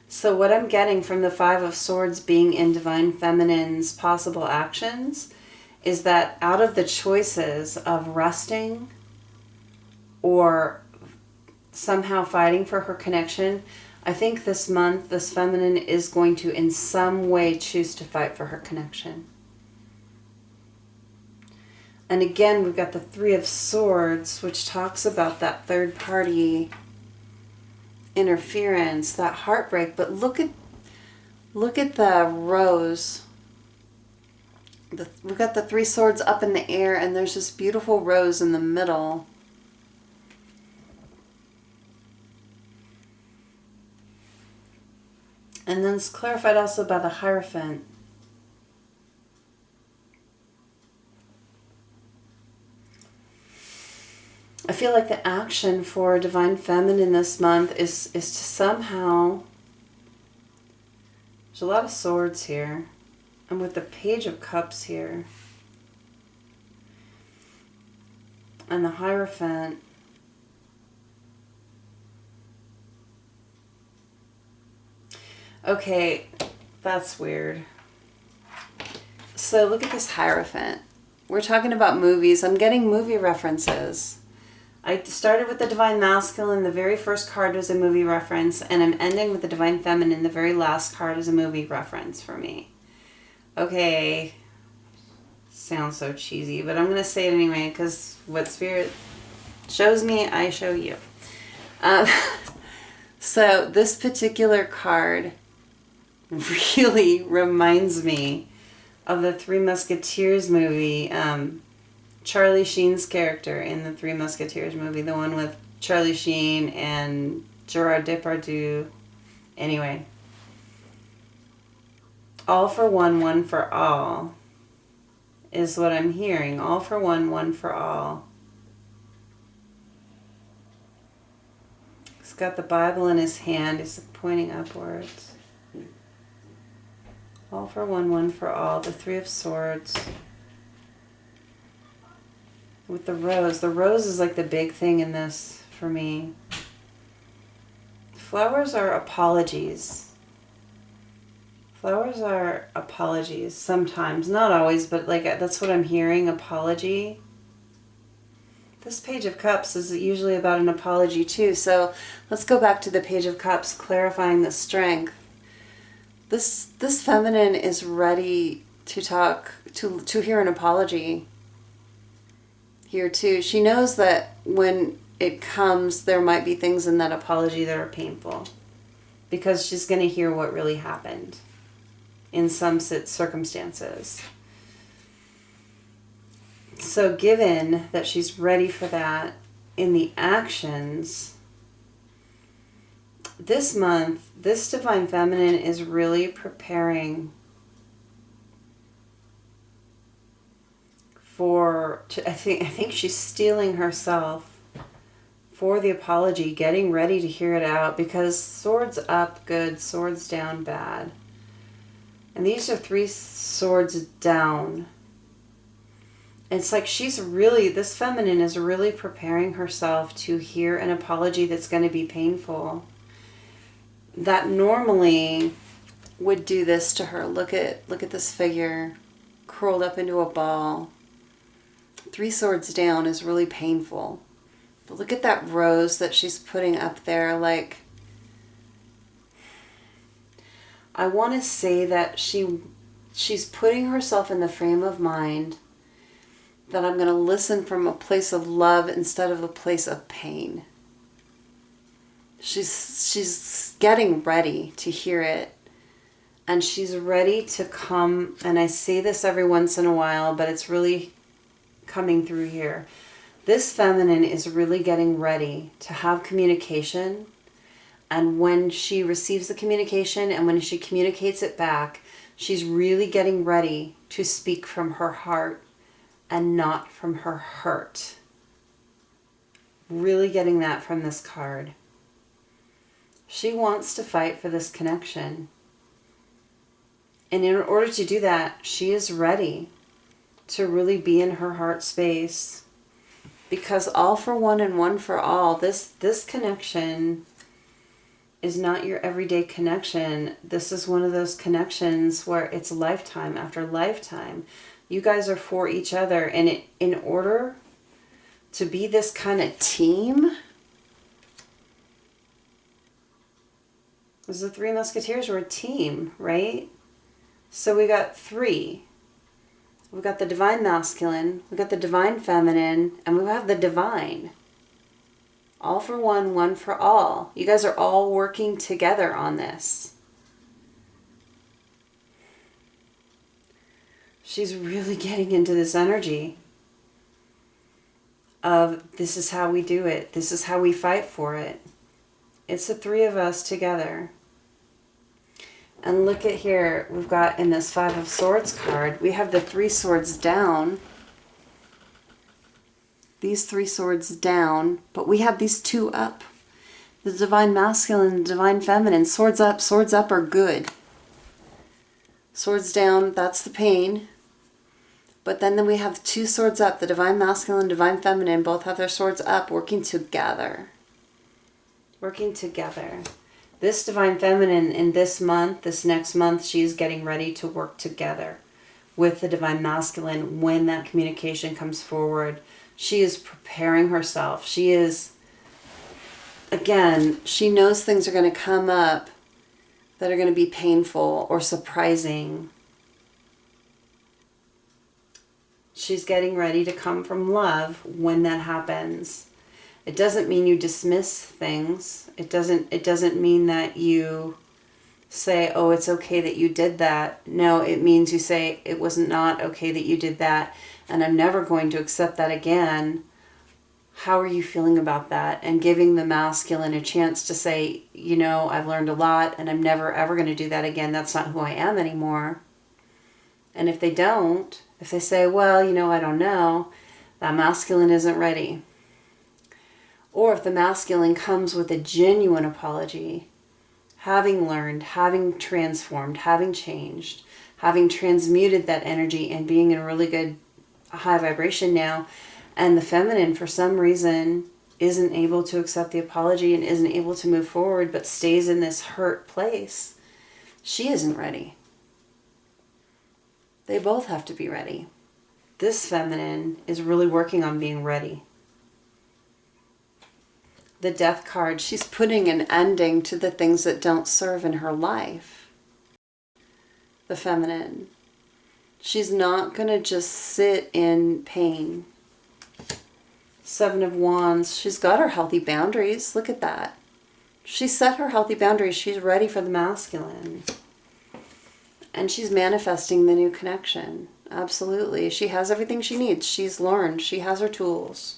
So what I'm getting from the Five of Swords being in Divine Feminine's possible actions is that out of the choices of resting or somehow fighting for her connection, I think this month, this feminine is going to in some way choose to fight for her connection. And again, we've got the Three of Swords, which talks about that third party interference, that heartbreak. But look at the rose. We've got the Three Swords up in the air, and there's this beautiful rose in the middle. And then it's clarified also by the Hierophant. I feel like the action for Divine Feminine this month is to somehow... There's a lot of swords here. And with the Page of Cups here. And the Hierophant. Okay, that's weird. So look at this Hierophant. We're talking about movies. I'm getting movie references. I started with the Divine Masculine. The very first card was a movie reference. And I'm ending with the Divine Feminine. The very last card is a movie reference for me. Okay. Sounds so cheesy, but I'm going to say it anyway because what Spirit shows me, I show you. So this particular card really reminds me of the Three Musketeers movie. Charlie Sheen's character in the Three Musketeers movie, the one with Charlie Sheen and Gerard Depardieu. Anyway, all for one, one for all is what I'm hearing. All for one, one for all. He's got the Bible in his hand. He's pointing upwards. All for one, one for all. The Three of Swords. With the rose. The rose is like the big thing in this for me. Flowers are apologies. Flowers are apologies sometimes. Not always, but like that's what I'm hearing. Apology. This Page of Cups is usually about an apology too. So let's go back to the Page of Cups, clarifying the strength. This feminine is ready to talk, to hear an apology here too. She knows that when it comes, there might be things in that apology that are painful because she's going to hear what really happened in some circumstances. So given that she's ready for that in the actions, this month, this Divine Feminine is really preparing I think she's steeling herself for the apology, getting ready to hear it out, because swords up, good, swords down, bad. And these are three swords down. It's like this feminine is really preparing herself to hear an apology that's going to be painful. That normally would do this to her. Look at this figure curled up into a ball. Three swords down is really painful. But look at that rose that she's putting up there. Like, I want to say that she's putting herself in the frame of mind that I'm going to listen from a place of love instead of a place of pain. She's getting ready to hear it. And she's ready to come, and I say this every once in a while, but it's really coming through here. This feminine is really getting ready to have communication. And when she receives the communication and when she communicates it back, she's really getting ready to speak from her heart and not from her hurt. Really getting that from this card. She wants to fight for this connection. And in order to do that, she is ready to really be in her heart space. Because all for one and one for all, this connection is not your everyday connection. This is one of those connections where it's lifetime after lifetime. You guys are for each other. And in order to be this kind of team, because the Three Musketeers were a team, right? So we got three. We've got the divine masculine, we've got the divine feminine, and we have the divine. All for one, one for all. You guys are all working together on this. She's really getting into this energy of this is how we do it. This is how we fight for it. It's the three of us together. And look at here, we've got in this Five of Swords card, we have the three swords down. These three swords down, but we have these two up. The divine masculine and divine feminine. Swords up are good. Swords down, that's the pain. But then we have two swords up. The divine masculine and divine feminine both have their swords up, working together. Working together. This divine feminine in this month, this next month, she's getting ready to work together with the divine masculine when that communication comes forward. She is preparing herself. She is, again, she knows things are going to come up that are going to be painful or surprising. She's getting ready to come from love when that happens. It doesn't mean you dismiss things. It doesn't mean that you say, oh, it's okay that you did that. No, it means you say, it was not okay that you did that, and I'm never going to accept that again. How are you feeling about that? And giving the masculine a chance to say, you know, I've learned a lot, and I'm never ever going to do that again. That's not who I am anymore. And if they don't, if they say, well, you know, I don't know, that masculine isn't ready. Or if the masculine comes with a genuine apology, having learned, having transformed, having changed, having transmuted that energy and being in a really good high vibration now, and the feminine for some reason isn't able to accept the apology and isn't able to move forward but stays in this hurt place, she isn't ready. They both have to be ready. This feminine is really working on being ready. The Death card, she's putting an ending to the things that don't serve in her life. The feminine. She's not going to just sit in pain. Seven of Wands, she's got her healthy boundaries. Look at that. She set her healthy boundaries. She's ready for the masculine. And she's manifesting the new connection. Absolutely. She has everything she needs. She's learned. She has her tools.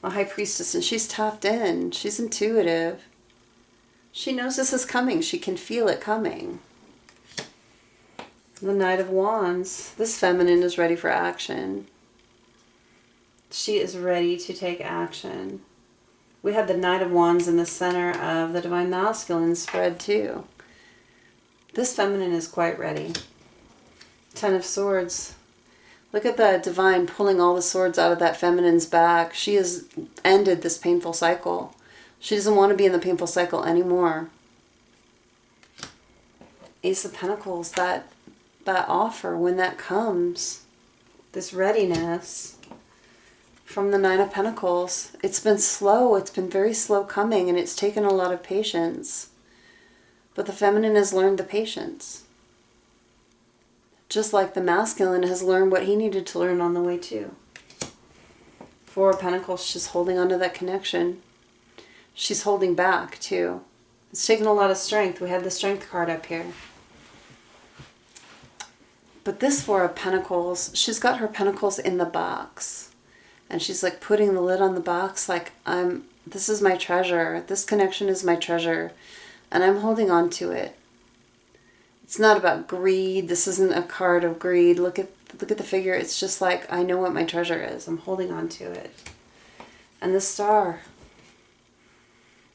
A High Priestess, and she's tapped in. She's intuitive. She knows this is coming. She can feel it coming. The Knight of Wands. This feminine is ready for action. She is ready to take action. We have the Knight of Wands in the center of the Divine Masculine spread too. This feminine is quite ready. Ten of Swords. Look at the divine pulling all the swords out of that feminine's back. She has ended this painful cycle. She doesn't want to be in the painful cycle anymore. Ace of Pentacles, that offer, when that comes, this readiness from the Nine of Pentacles. It's been slow. It's been very slow coming, and it's taken a lot of patience. But the feminine has learned the patience. just like the masculine has learned what he needed to learn on the way too. Four of Pentacles, she's holding on to that connection. She's holding back too. It's taken a lot of strength. We had the Strength card up here. But this Four of Pentacles, she's got her pentacles in the box. And she's like putting the lid on the box like, this is my treasure. This connection is my treasure. And I'm holding on to it. It's not about greed. This isn't a card of greed. Look at the figure. It's just like, I know what my treasure is. I'm holding on to it. And the Star.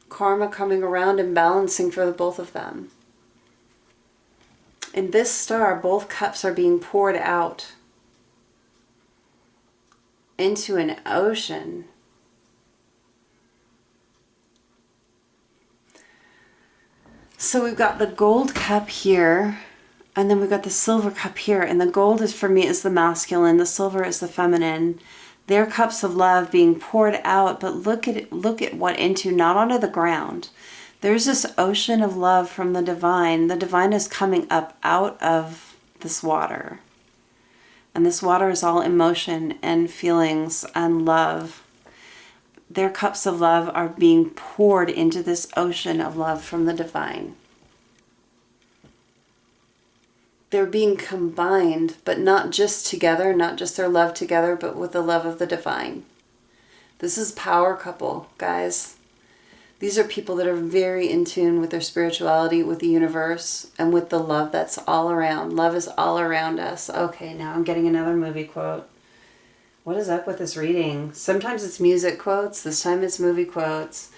Karma coming around and balancing for the both of them. In this Star, both cups are being poured out into an ocean. So we've got the Gold cup here, and then we've got the Silver cup here, and the gold is, for me, is the masculine, the silver is the feminine. Their cups of love being poured out, but look at what into, not onto the ground. There's this ocean of love from the divine. The divine is coming up out of this water. And this water is all emotion and feelings and love. Their cups of love are being poured into this ocean of love from the divine. They're being combined, but not just together, not just their love together, but with the love of the divine. This is power couple, guys. These are people that are very in tune with their spirituality, with the universe, and with the love that's all around. Love is all around us. Okay, now I'm getting another movie quote. What is up with this reading? Sometimes it's music quotes. This time it's movie quotes.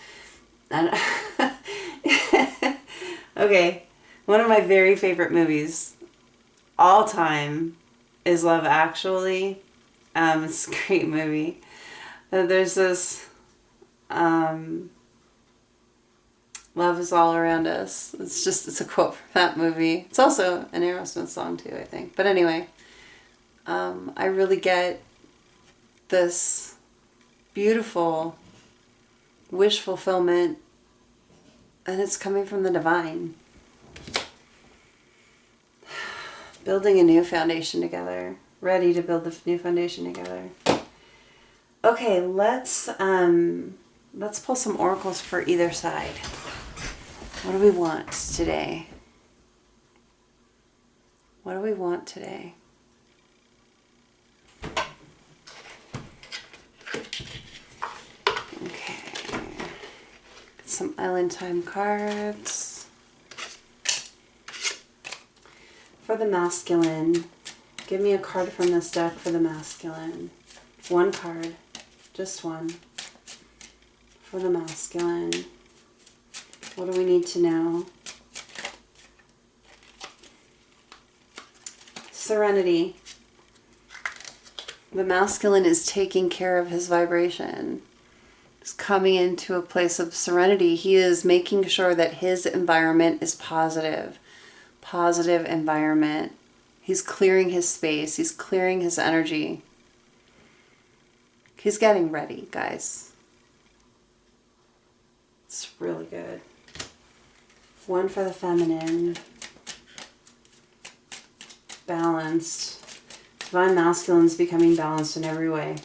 And okay, one of my very favorite movies all time is Love Actually. It's a great movie. There's this love is all around us. It's a quote from that movie. It's also an Aerosmith song too, I think. But anyway, I really get this beautiful wish fulfillment, and it's coming from the divine. Building a new foundation together. Ready to build the new foundation together. Okay, let's pull some oracles for either side. What do we want today? What do we want today? Okay. Get some Island Time cards. For the masculine, give me a card from this deck for the masculine. One card, just one. For the masculine, what do we need to know? Serenity. The masculine is taking care of his vibration. He's coming into a place of serenity. He is making sure that his environment is positive. Positive environment. He's clearing his space. He's clearing his energy. He's getting ready, guys. It's really good. One for the feminine. Balanced. Divine masculine is becoming balanced in every way.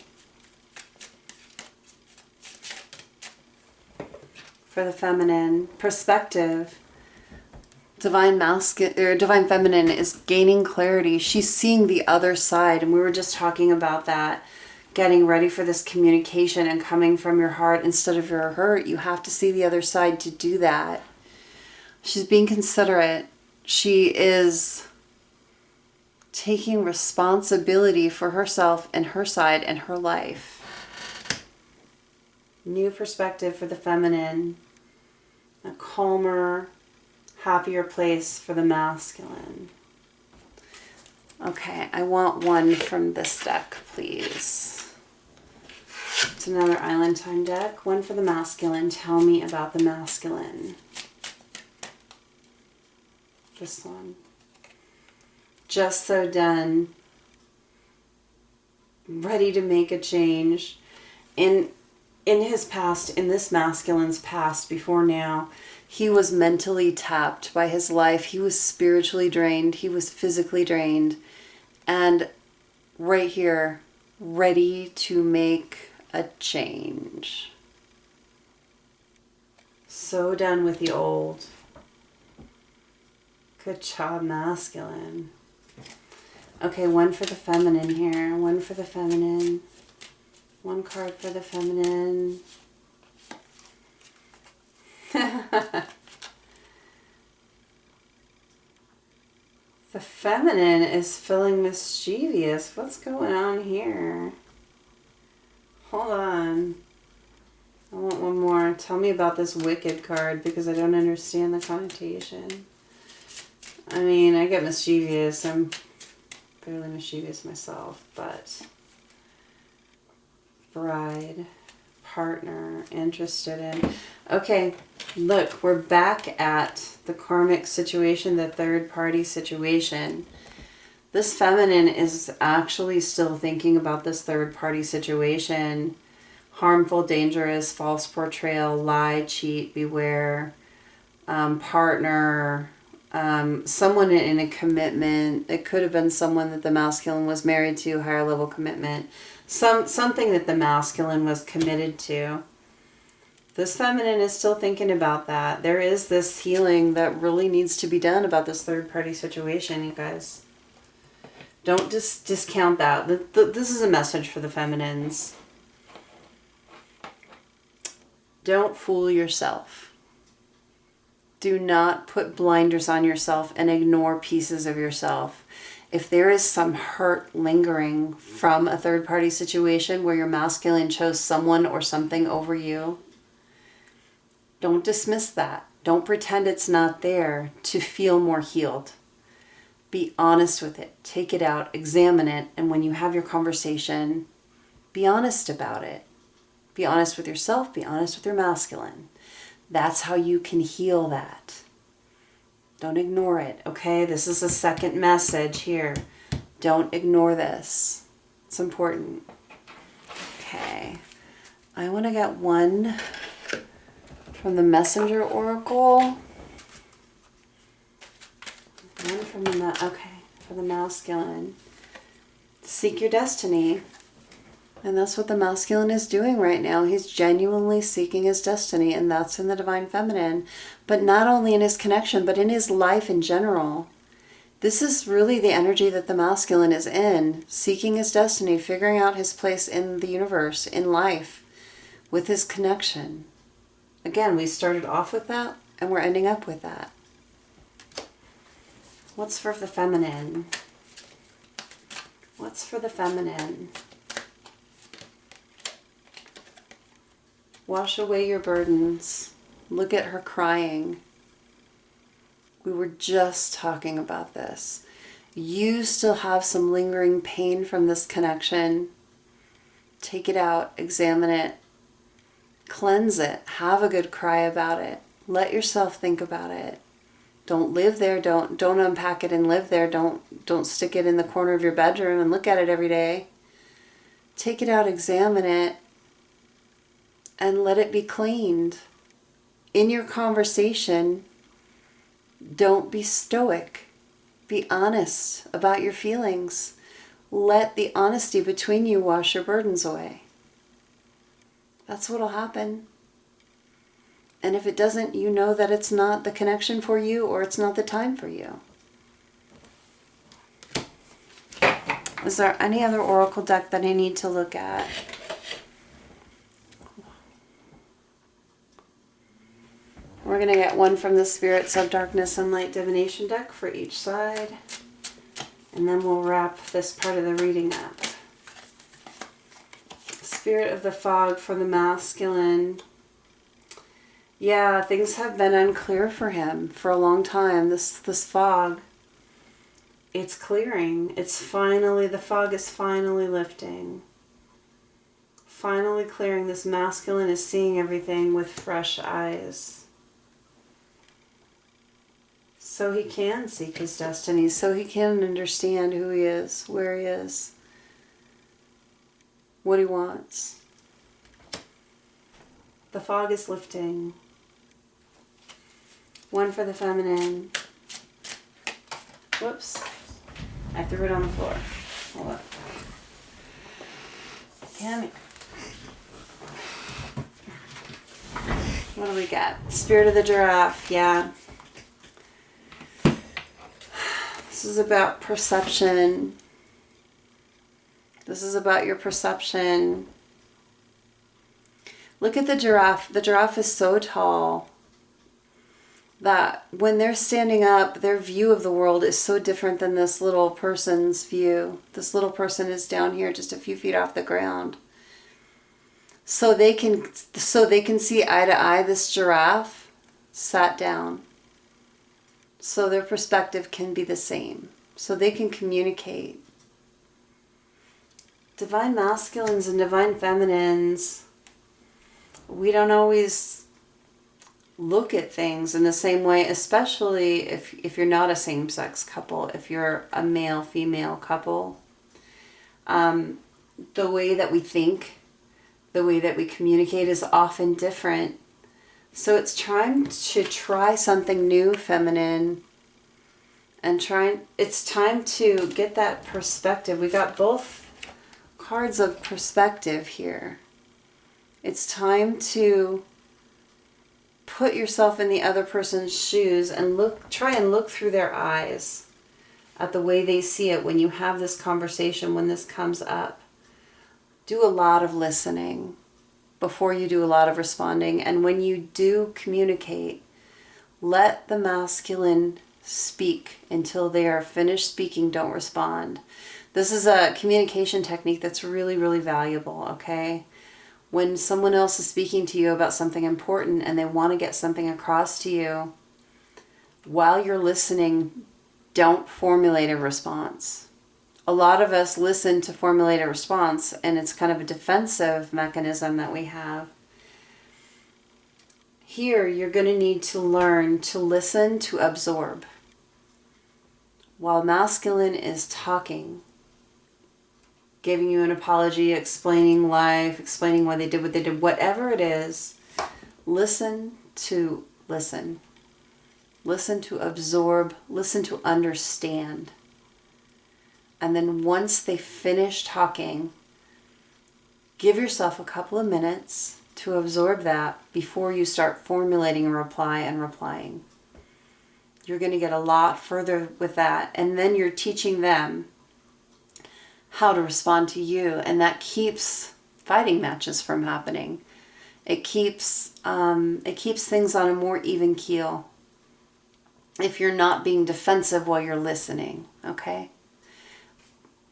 For the feminine, perspective. Divine feminine is gaining clarity. She's seeing the other side, and we were just talking about that. Getting ready for this communication and coming from your heart instead of your hurt. You have to see the other side to do that. She's being considerate. She is taking responsibility for herself and her side and her life. New perspective for the feminine. A calmer, happier place for the masculine. Okay, I want one from this deck, please. It's another Island Time deck. One for the masculine. Tell me about the masculine. This one. Just so done. Ready to make a change. In his past, in this masculine's past, before now, he was mentally tapped by his life. He was spiritually drained. He was physically drained. And right here, ready to make a change. So done with the old. Good job, masculine. Okay, one for the feminine here. One for the feminine. One card for the feminine. The feminine is feeling mischievous. What's going on here? Hold on. I want one more. Tell me about this wicked card because I don't understand the connotation. I mean, I get mischievous. I'm fairly mischievous myself, but bride, partner, interested in. Okay, look, we're back at the karmic situation, the third party situation. This feminine is actually still thinking about this third party situation. Harmful, dangerous, false portrayal, lie, cheat, beware, partner, someone in a commitment. It could have been someone that the masculine was married to, higher level commitment. Something that the masculine was committed to. This feminine is still thinking about that. There is this healing that really needs to be done about this third party situation, you guys. Don't just discount that. This is a message for the feminines. Don't fool yourself. Do not put blinders on yourself and ignore pieces of yourself. If there is some hurt lingering from a third party situation where your masculine chose someone or something over you, don't dismiss that. Don't pretend it's not there to feel more healed. Be honest with it. Take it out. Examine it. And when you have your conversation, be honest about it. Be honest with yourself. Be honest with your masculine. That's how you can heal that. Don't ignore it, okay? This is a second message here. Don't ignore this. It's important. Okay. I want to get one from the Messenger Oracle. One from the, for the masculine. Seek your destiny. And that's what the masculine is doing right now. He's genuinely seeking his destiny, and that's in the divine feminine. But not only in his connection, but in his life in general. This is really the energy that the masculine is in, seeking his destiny, figuring out his place in the universe, in life, with his connection. Again, we started off with that, and we're ending up with that. What's for the feminine? What's for the feminine? Wash away your burdens. Look at her crying. We were just talking about this. You still have some lingering pain from this connection. Take it out, examine it, cleanse it, have a good cry about it. Let yourself think about it. Don't live there, don't unpack it and live there. Don't stick it in the corner of your bedroom and look at it every day. Take it out, examine it, and let it be cleaned. In your conversation, don't be stoic. Be honest about your feelings. Let the honesty between you wash your burdens away. That's what'll happen. And if it doesn't, you know that it's not the connection for you or it's not the time for you. Is there any other oracle deck that I need to look at? We're going to get one from the Spirits of Darkness and Light Divination deck for each side. And then we'll wrap this part of the reading up. Spirit of the Fog for the masculine. Yeah, things have been unclear for him for a long time. This fog, it's clearing. It's finally, the fog is finally lifting. Finally clearing. This masculine is seeing everything with fresh eyes. So he can seek his destiny, so he can understand who he is, where he is, what he wants. The fog is lifting. One for the feminine. Whoops. I threw it on the floor. Hold on. Come here. What do we got? Spirit of the giraffe. Yeah. This is about perception. This is about your perception. Look at the giraffe. The giraffe is so tall that when they're standing up, their view of the world is so different than this little person's view. This little person is down here just a few feet off the ground. So they can see eye to eye. This giraffe sat down. So their perspective can be the same. So they can communicate. Divine masculines and divine feminines, we don't always look at things in the same way, especially if you're not a same-sex couple, if you're a male-female couple. The way that we think, the way that we communicate is often different. So it's trying to try something new, feminine, and it's time to get that perspective. We got both cards of perspective here. It's time to put yourself in the other person's shoes and try and look through their eyes at the way they see it when you have this conversation, when this comes up. Do a lot of listening before you do a lot of responding. And when you do communicate, let the masculine speak until they are finished speaking. Don't respond. This is a communication technique that's really, really valuable, okay? When someone else is speaking to you about something important and they want to get something across to you, while you're listening, don't formulate a response. A lot of us listen to formulate a response, and it's kind of a defensive mechanism that we have. Here, you're going to need to learn to listen, to absorb. While masculine is talking, giving you an apology, explaining life, explaining why they did what they did, whatever it is, listen to listen. Listen to absorb, listen to understand. And then once they finish talking, give yourself a couple of minutes to absorb that before you start formulating a reply and replying. You're going to get a lot further with that. And then you're teaching them how to respond to you. And that keeps fighting matches from happening. It keeps things on a more even keel. If you're not being defensive while you're listening, okay?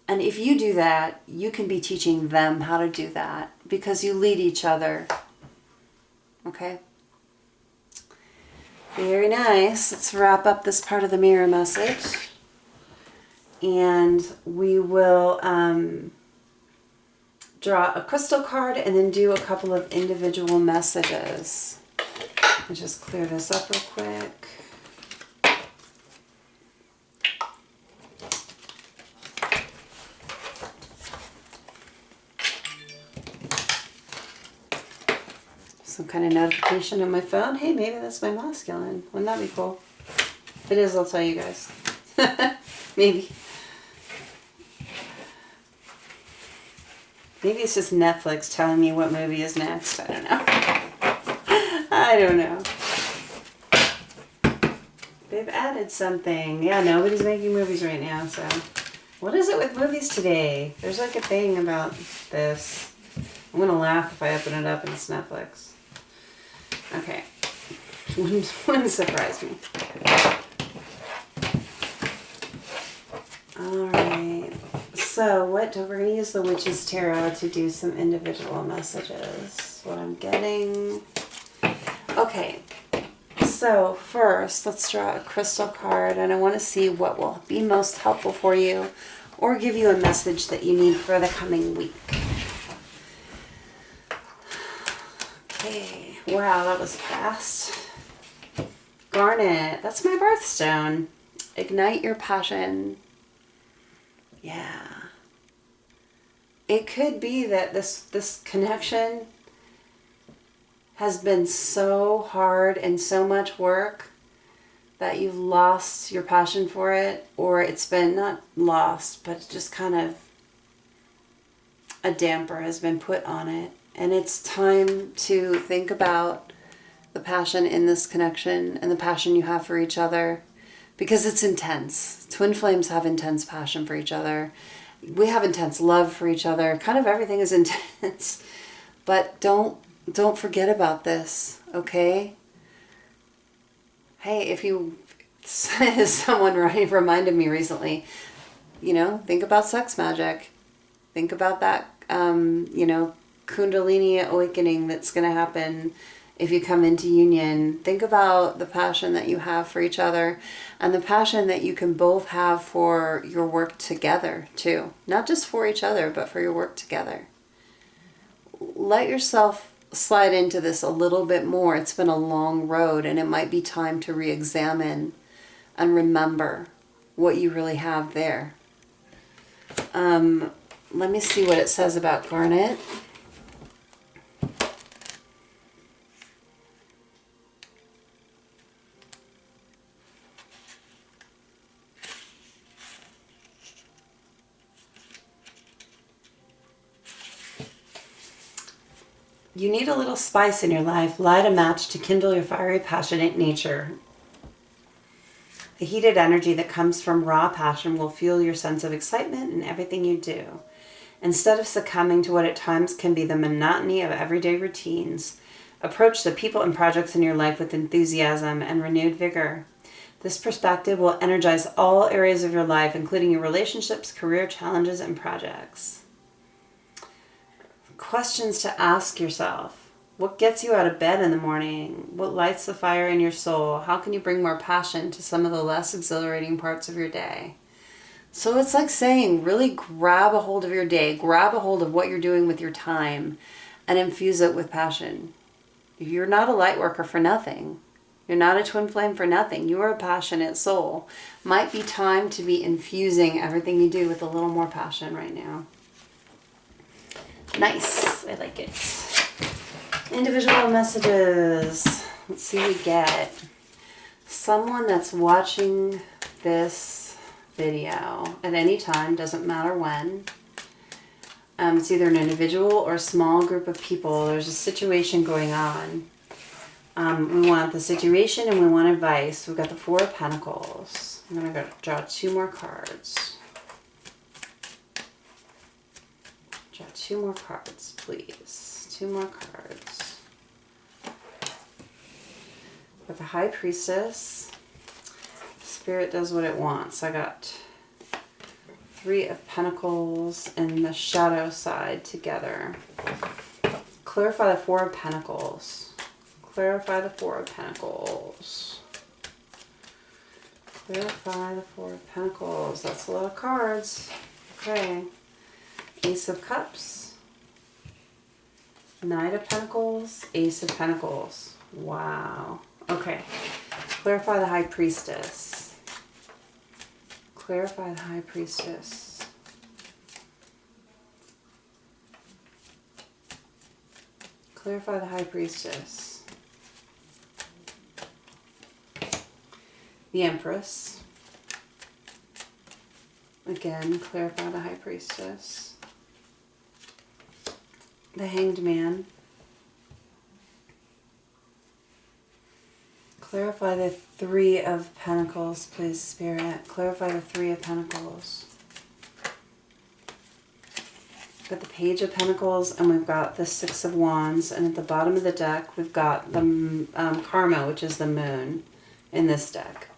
And if you do that, you can be teaching them how to do that because you lead each other. Okay? Very nice. Let's wrap up this part of the mirror message. And we will draw a crystal card and then do a couple of individual messages. Let me just clear this up real quick. Some kind of notification on my phone. Hey, maybe that's my masculine. Wouldn't that be cool? If it is, I'll tell you guys. Maybe. Maybe it's just Netflix telling me what movie is next. I don't know. I don't know. They've added something. Yeah, nobody's making movies right now, so. What is it with movies today? There's like a thing about this. I'm going to laugh if I open it up and it's Netflix. Okay. Wouldn't surprise me. Alright. So we're going to use the Witch's Tarot to do some individual messages. What I'm getting. Okay. So first, let's draw a crystal card, and I want to see what will be most helpful for you or give you a message that you need for the coming week. Okay. Wow, that was fast. Garnet. That's my birthstone. Ignite your passion. Yeah. It could be that this connection has been so hard and so much work that you've lost your passion for it, or it's been not lost, but just kind of a damper has been put on it. And it's time to think about the passion in this connection and the passion you have for each other, because it's intense. Twin flames have intense passion for each other. We have intense love for each other. Kind of everything is intense. But don't forget about this, okay? Hey, someone reminded me recently, think about sex magic. Think about that, Kundalini awakening that's going to happen if you come into union. Think about the passion that you have for each other and the passion that you can both have for your work together too. Not just for each other, but for your work together. Let yourself slide into this a little bit more. It's been a long road, and it might be time to re-examine and remember what you really have there. Let me see what it says about garnet. You need a little spice in your life. Light a match to kindle your fiery, passionate nature. The heated energy that comes from raw passion will fuel your sense of excitement in everything you do. Instead of succumbing to what at times can be the monotony of everyday routines, approach the people and projects in your life with enthusiasm and renewed vigor. This perspective will energize all areas of your life, including your relationships, career challenges, and projects. Questions to ask yourself. What gets you out of bed in the morning? What lights the fire in your soul? How can you bring more passion to some of the less exhilarating parts of your day? So it's like saying, really grab a hold of your day, grab a hold of what you're doing with your time, and infuse it with passion. You're not a light worker for nothing. You're not a twin flame for nothing. You are a passionate soul. Might be time to be infusing everything you do with a little more passion right now. Nice. I like it. Individual messages. Let's see what we get. Someone that's watching this video at any time, doesn't matter when. It's either an individual or a small group of people. There's a situation going on. We want the situation and we want advice. We've got the Four of Pentacles. I'm going to draw 2 more cards. Draw 2 more cards, please. 2 more cards. With the High Priestess, Spirit does what it wants. I got 3 of Pentacles and the shadow side together. Clarify the 4 of Pentacles. Clarify the 4 of Pentacles. Clarify the 4 of Pentacles. That's a lot of cards. Okay. Ace of Cups. Knight of Pentacles. Ace of Pentacles. Wow. Okay. Clarify the High Priestess. Clarify the High Priestess. Clarify the High Priestess. The Empress. Again, clarify the High Priestess. The Hanged Man. Clarify the 3 of Pentacles, please, Spirit. Clarify the 3 of Pentacles. We've got the Page of Pentacles, and we've got the 6 of Wands. And at the bottom of the deck, we've got the Karma, which is the Moon, in this deck.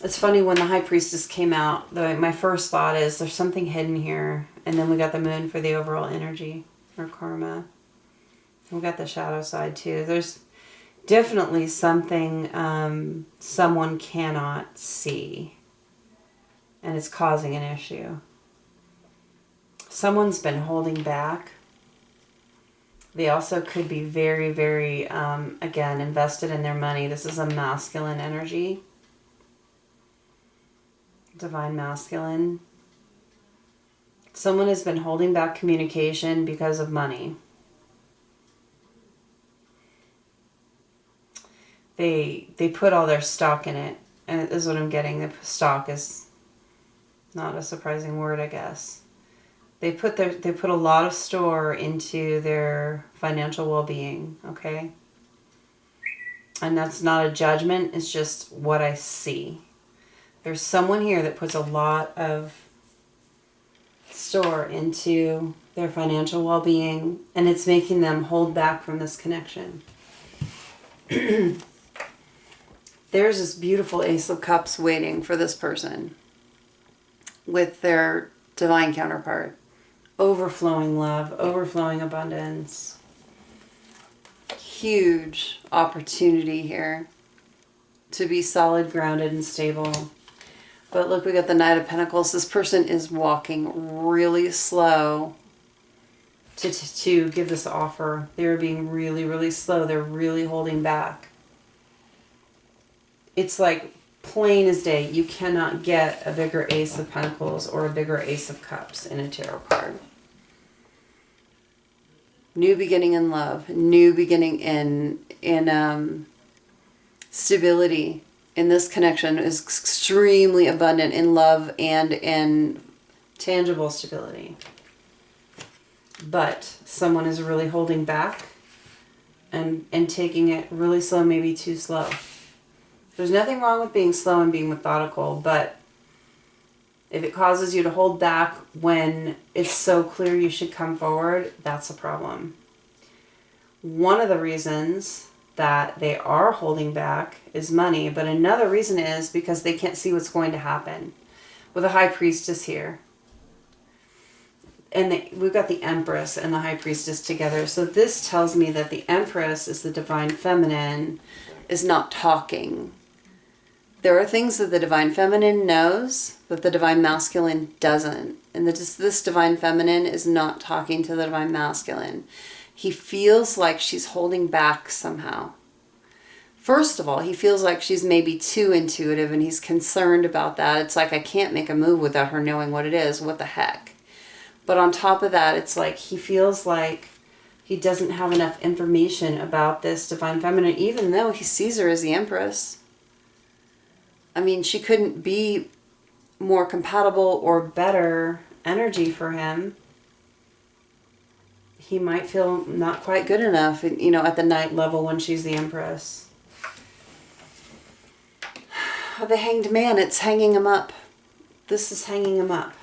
It's funny, when the High Priestess came out, my first thought is there's something hidden here. And then we got the Moon for the overall energy, or karma. And we got the shadow side too. There's definitely something someone cannot see. And it's causing an issue. Someone's been holding back. They also could be very, very, again, invested in their money. This is a masculine energy. Divine Masculine. Someone has been holding back communication because of money. they put all their stock in it, and this is what I'm getting. The stock is not a surprising word, I guess. They put a lot of store into their financial well-being, okay? And that's not a judgment, it's just what I see. There's someone here that puts a lot of store into their financial well-being, and it's making them hold back from this connection. There's this beautiful Ace of Cups waiting for this person with their divine counterpart. Overflowing love, overflowing abundance. Huge opportunity here to be solid, grounded, and stable. But look, we got the Knight of Pentacles. This person is walking really slow to give this offer. They're being really, really slow. They're really holding back. It's like plain as day. You cannot get a bigger Ace of Pentacles or a bigger Ace of Cups in a tarot card. New beginning in love. New beginning in stability. In this connection is extremely abundant in love and in tangible stability. But someone is really holding back and taking it really slow, maybe too slow. There's nothing wrong with being slow and being methodical, but if it causes you to hold back when it's so clear you should come forward, that's a problem. One of the reasons that they are holding back is money, but another reason is because they can't see what's going to happen. With the High Priestess here. And we've got the Empress and the High Priestess together. So this tells me that the Empress is the Divine Feminine, is not talking. There are things that the Divine Feminine knows that the Divine Masculine doesn't. And this Divine Feminine is not talking to the Divine Masculine. He feels like she's holding back somehow. First of all, he feels like she's maybe too intuitive and he's concerned about that. It's like, I can't make a move without her knowing what it is. What the heck? But on top of that, it's like he feels like he doesn't have enough information about this Divine Feminine, even though he sees her as the Empress. I mean, she couldn't be more compatible or better energy for him. He might feel not quite good enough, at the night level when she's the Empress. The Hanged Man, it's hanging him up. This is hanging him up.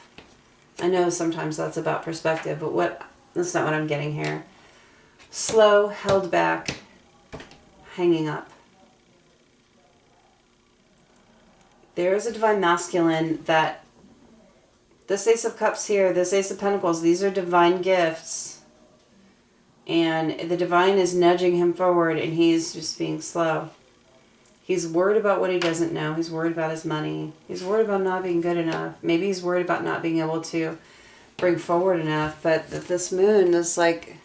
I know sometimes that's about perspective, but that's not what I'm getting here. Slow, held back, hanging up. There is a Divine Masculine that this Ace of Cups here, this Ace of Pentacles, these are divine gifts. And the Divine is nudging him forward and he's just being slow. He's worried about what he doesn't know. He's worried about his money. He's worried about not being good enough. Maybe he's worried about not being able to bring forward enough. But this moon is like,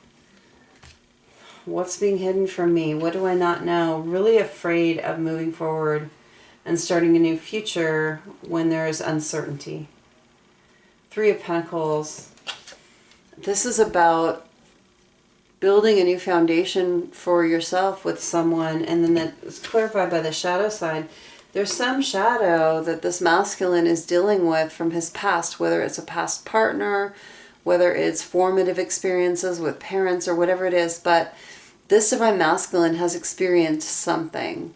what's being hidden from me? What do I not know? Really afraid of moving forward and starting a new future when there is uncertainty. Three of Pentacles. This is about building a new foundation for yourself with someone, and then that's clarified by the shadow side. There's some shadow that this masculine is dealing with from his past, whether it's a past partner, whether it's formative experiences with parents or whatever it is, but this Divine Masculine has experienced something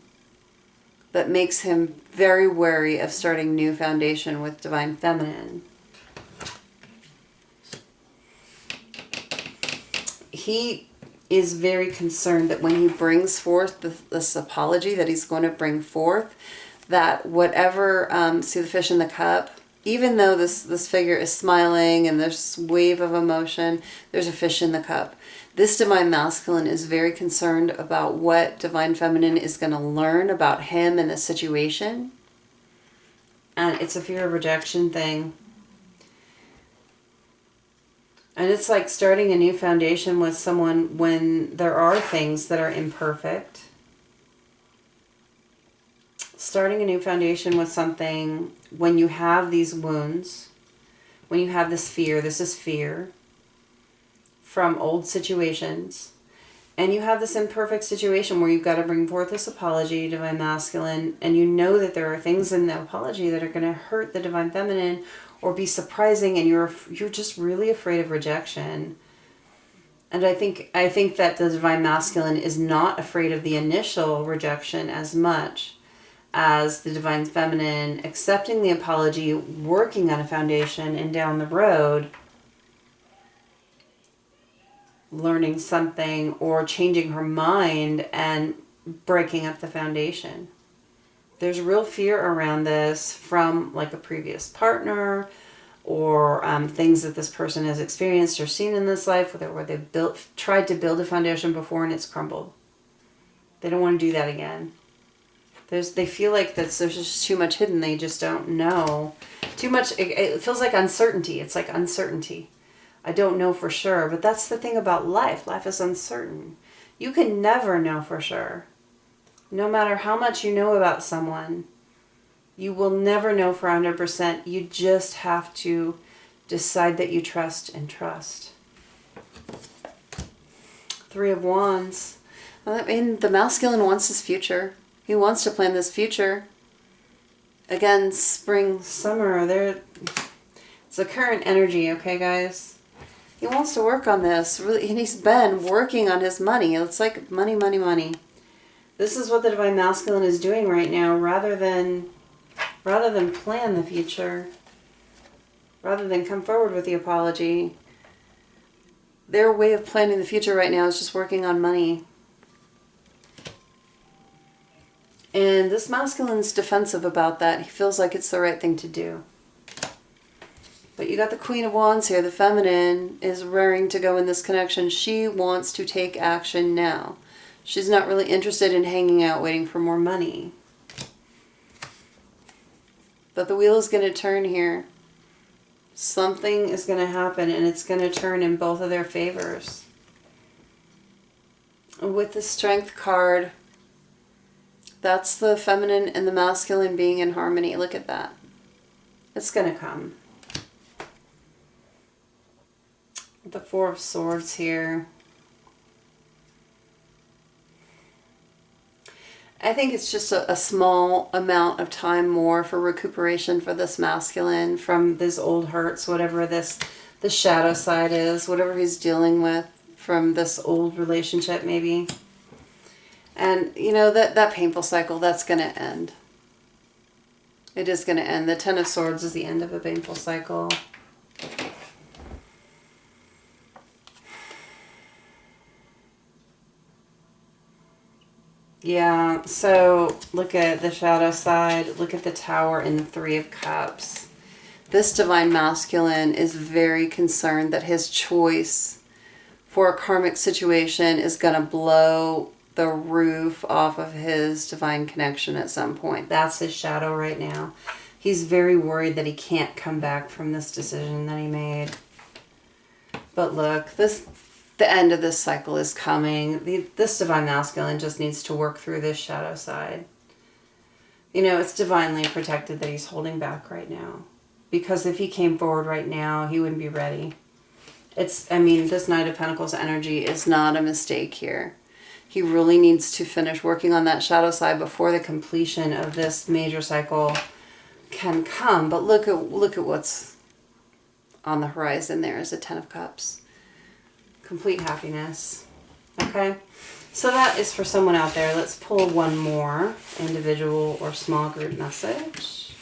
that makes him very wary of starting new foundation with Divine Feminine. He is very concerned that when he brings forth this apology that he's going to bring forth, that whatever, see the fish in the cup, even though this figure is smiling and there's this wave of emotion, there's a fish in the cup. This Divine Masculine is very concerned about what Divine Feminine is going to learn about him and the situation. And it's a fear of rejection thing. And it's like starting a new foundation with someone when there are things that are imperfect. Starting a new foundation with something when you have these wounds, when you have this is fear from old situations. And you have this imperfect situation where you've got to bring forth this apology, Divine Masculine, and you know that there are things in the apology that are going to hurt the Divine Feminine or be surprising, and you're just really afraid of rejection. And I think that the Divine Masculine is not afraid of the initial rejection as much as the Divine Feminine accepting the apology, working on a foundation, and down the road learning something or changing her mind and breaking up the foundation. There's real fear around this from like a previous partner or things that this person has experienced or seen in this life where they've tried to build a foundation before and it's crumbled. They don't want to do that again. They feel like there's just too much hidden. They just don't know. Too much. It feels like uncertainty. It's like uncertainty. I don't know for sure, but that's the thing about life. Life is uncertain. You can never know for sure. No matter how much you know about someone, you will never know for 100%. You just have to decide that you trust and trust. Three of Wands. I mean, the masculine wants his future. He wants to plan this future. Again, spring, summer, it's a current energy, okay, guys? He wants to work on this, really, and he's been working on his money. It's like money, money, money. This is what the Divine Masculine is doing right now, rather than plan the future, rather than come forward with the apology. Their way of planning the future right now is just working on money. And this masculine's defensive about that. He feels like it's the right thing to do. But you got the Queen of Wands here. The feminine is raring to go in this connection. She wants to take action now. She's not really interested in hanging out waiting for more money. But the wheel is going to turn here. Something is going to happen and it's going to turn in both of their favors. With the Strength card, that's the feminine and the masculine being in harmony. Look at that. It's going to come. The Four of Swords here. I think it's just a small amount of time more for recuperation for this masculine from these old hurts, whatever the shadow side is, whatever he's dealing with from this old relationship maybe. And you know, that painful cycle, that's going to end. It is going to end. The Ten of Swords is the end of a painful cycle. Yeah, so look at the shadow side, look at the Tower and the Three of Cups. This Divine Masculine is very concerned that his choice for a karmic situation is going to blow the roof off of his divine connection at some point. That's his shadow right now. He's very worried that he can't come back from this decision that he made. But look, the end of this cycle is coming. This Divine Masculine just needs to work through this shadow side. You know, it's divinely protected that he's holding back right now. Because if he came forward right now, he wouldn't be ready. This Knight of Pentacles energy is not a mistake here. He really needs to finish working on that shadow side before the completion of this major cycle can come. But look at what's on the horizon there is a Ten of Cups. Complete happiness. Okay, so that is for someone out there. Let's pull one more individual or small group message.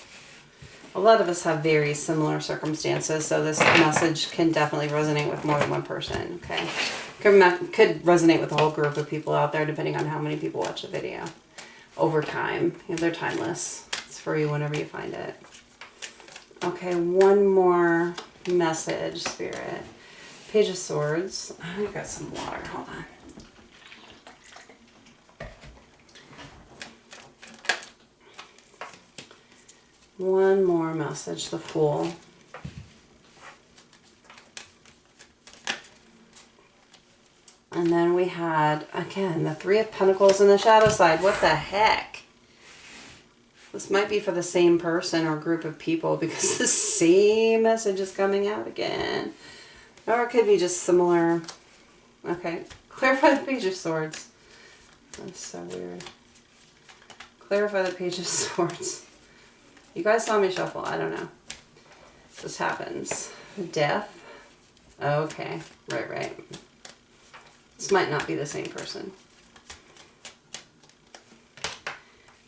A lot of us have very similar circumstances, so this message can definitely resonate with more than one person. Okay, could resonate with a whole group of people out there, depending on how many people watch the video. Over time, they're timeless. It's for you whenever you find it. Okay, one more message, Spirit. Page of Swords. I've got some water. Hold on. One more message. The Fool. And then we had, again, the Three of Pentacles in the shadow side. What the heck? This might be for the same person or group of people because the same message is coming out again. Or it could be just similar Okay. Clarify the Page of Swords. That's so weird. Clarify the Page of Swords. You guys saw me shuffle. I don't know. This happens. Death. Okay. Right. This might not be the same person.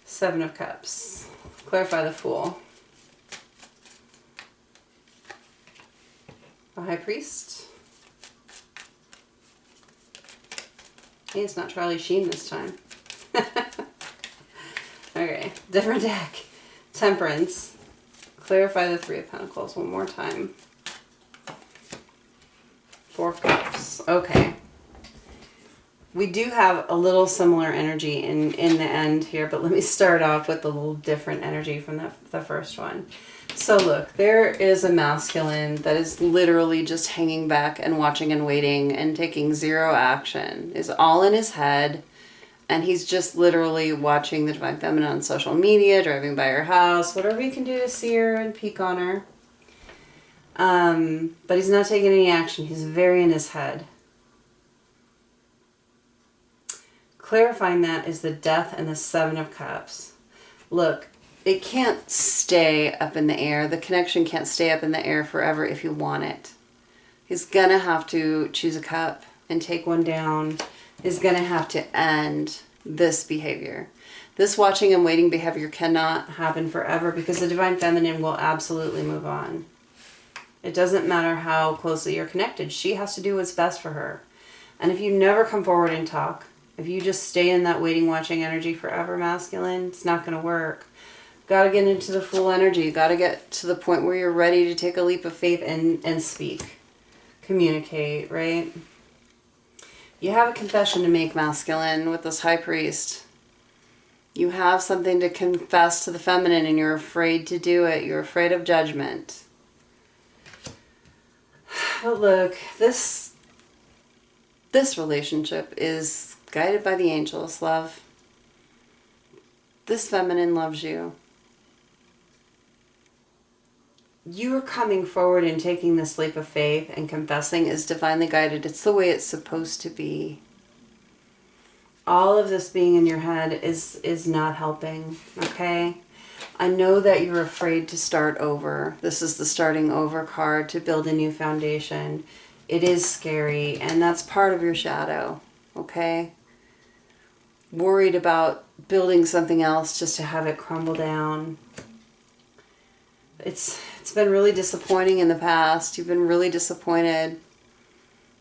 Seven of Cups. Clarify the Fool. The High Priest. Hey, it's not Charlie Sheen this time. Okay, different deck. Temperance. Clarify the Three of Pentacles one more time. Four of Cups. Okay. We do have a little similar energy in the end here, but let me start off with a little different energy from the first one. So look, there is a masculine that is literally just hanging back and watching and waiting and taking zero action. Is all in his head, and he's just literally watching the Divine Feminine on social media, driving by her house, whatever he can do to see her and peek on her. But he's not taking any action. He's very in his head. Clarifying that is the Death and the Seven of Cups. Look, it can't stay up in the air. The connection can't stay up in the air forever if you want it. He's going to have to choose a cup and take one down. He's going to have to end this behavior. This watching and waiting behavior cannot happen forever because the Divine Feminine will absolutely move on. It doesn't matter how closely you're connected. She has to do what's best for her. And if you never come forward and talk, if you just stay in that waiting, watching energy forever, masculine, it's not going to work. Got to get into the Fool energy. Got to get to the point where you're ready to take a leap of faith and speak. Communicate, right? You have a confession to make, masculine, with this High Priest. You have something to confess to the feminine and you're afraid to do it. You're afraid of judgment. But look, this relationship is guided by the angels, love. This feminine loves you. You are coming forward and taking this leap of faith and confessing is divinely guided. It's the way it's supposed to be. All of this being in your head is not helping, okay? I know that you're afraid to start over. This is the starting over card to build a new foundation. It is scary, and that's part of your shadow, okay? Worried about building something else just to have it crumble down. It's been really disappointing in the past. You've been really disappointed.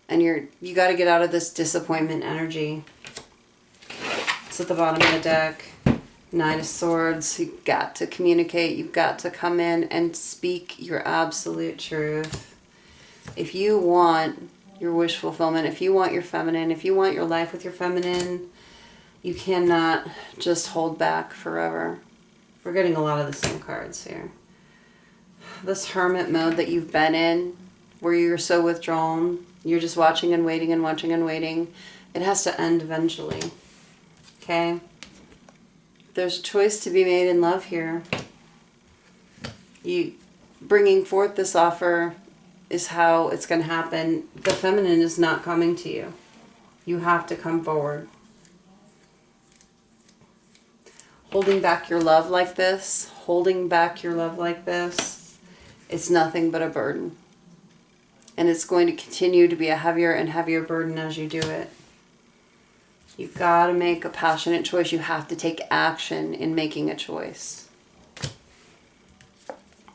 And you got to get out of this disappointment energy. It's at the bottom of the deck. Knight of Swords. You've got to communicate. You've got to come in and speak your absolute truth. If you want your wish fulfillment, if you want your feminine, if you want your life with your feminine, you cannot just hold back forever. We're getting a lot of the same cards here. This hermit mode that you've been in, where you're so withdrawn, you're just watching and waiting and watching and waiting, it has to end eventually. Okay? There's a choice to be made in love here. You bringing forth this offer is how it's going to happen. The feminine is not coming to you. You have to come forward. Holding back your love like this, it's nothing but a burden. And it's going to continue to be a heavier and heavier burden as you do it. You've got to make a passionate choice. You have to take action in making a choice.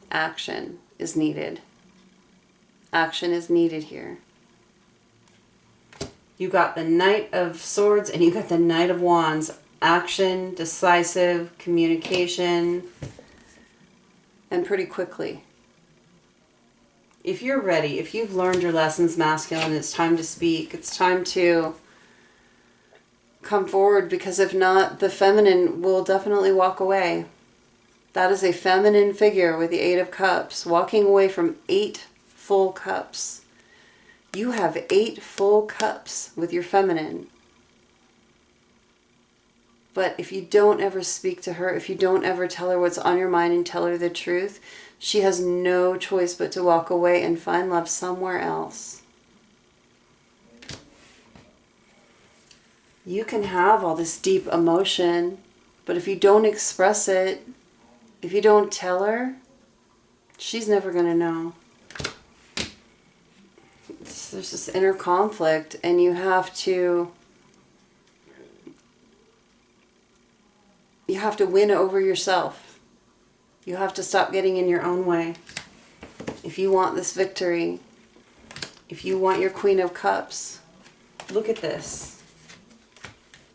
Action is needed. Action is needed here. You got the Knight of Swords and you got the Knight of Wands. Action, decisive, communication, and pretty quickly. If you're ready, if you've learned your lessons, masculine, it's time to speak. It's time to come forward, because if not, the feminine will definitely walk away. That is a feminine figure with the Eight of Cups, walking away from 8 full cups. You have 8 full cups with your feminine. But if you don't ever speak to her, if you don't ever tell her what's on your mind and tell her the truth, she has no choice but to walk away and find love somewhere else. You can have all this deep emotion, but if you don't express it, if you don't tell her, she's never going to know. There's this inner conflict, and you have to win over yourself. You have to stop getting in your own way. If you want this victory, if you want your Queen of Cups, look at this.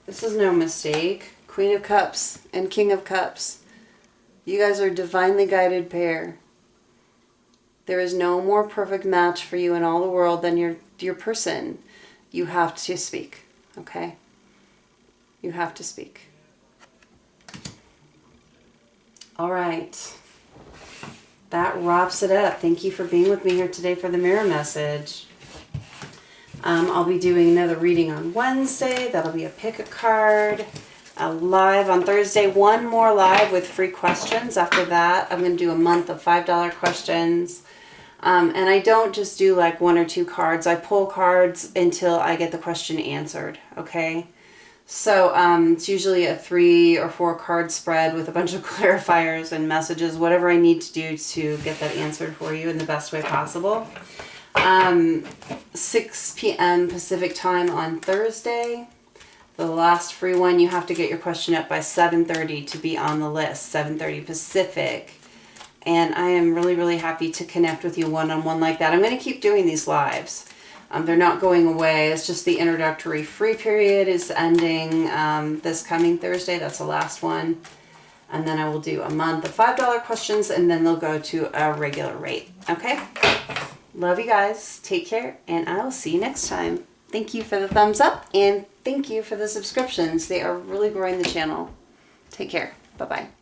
This is no mistake. Queen of Cups and King of Cups. You guys are a divinely guided pair. There is no more perfect match for you in all the world than your person. You have to speak, okay? You have to speak. All right. That wraps it up. Thank you for being with me here today for the mirror message. I'll be doing another reading on Wednesday. That'll be a pick a card. A live on Thursday. One more live with free questions. After that, I'm going to do a month of $5 questions. And I don't just do like 1 or 2 cards. I pull cards until I get the question answered. Okay. So it's usually a 3 or 4 card spread with a bunch of clarifiers and messages, whatever I need to do to get that answered for you in the best way possible. 6 p.m. Pacific time on Thursday. The last free one, you have to get your question up by 7:30 to be on the list, 7:30 Pacific. And I am really, really happy to connect with you one-on-one like that. I'm going to keep doing these lives. They're not going away. It's just the introductory free period is ending this coming Thursday. That's the last one. And then I will do a month of $5 questions, and then they'll go to a regular rate. Okay? Love you guys. Take care, and I will see you next time. Thank you for the thumbs up, and thank you for the subscriptions. They are really growing the channel. Take care. Bye-bye.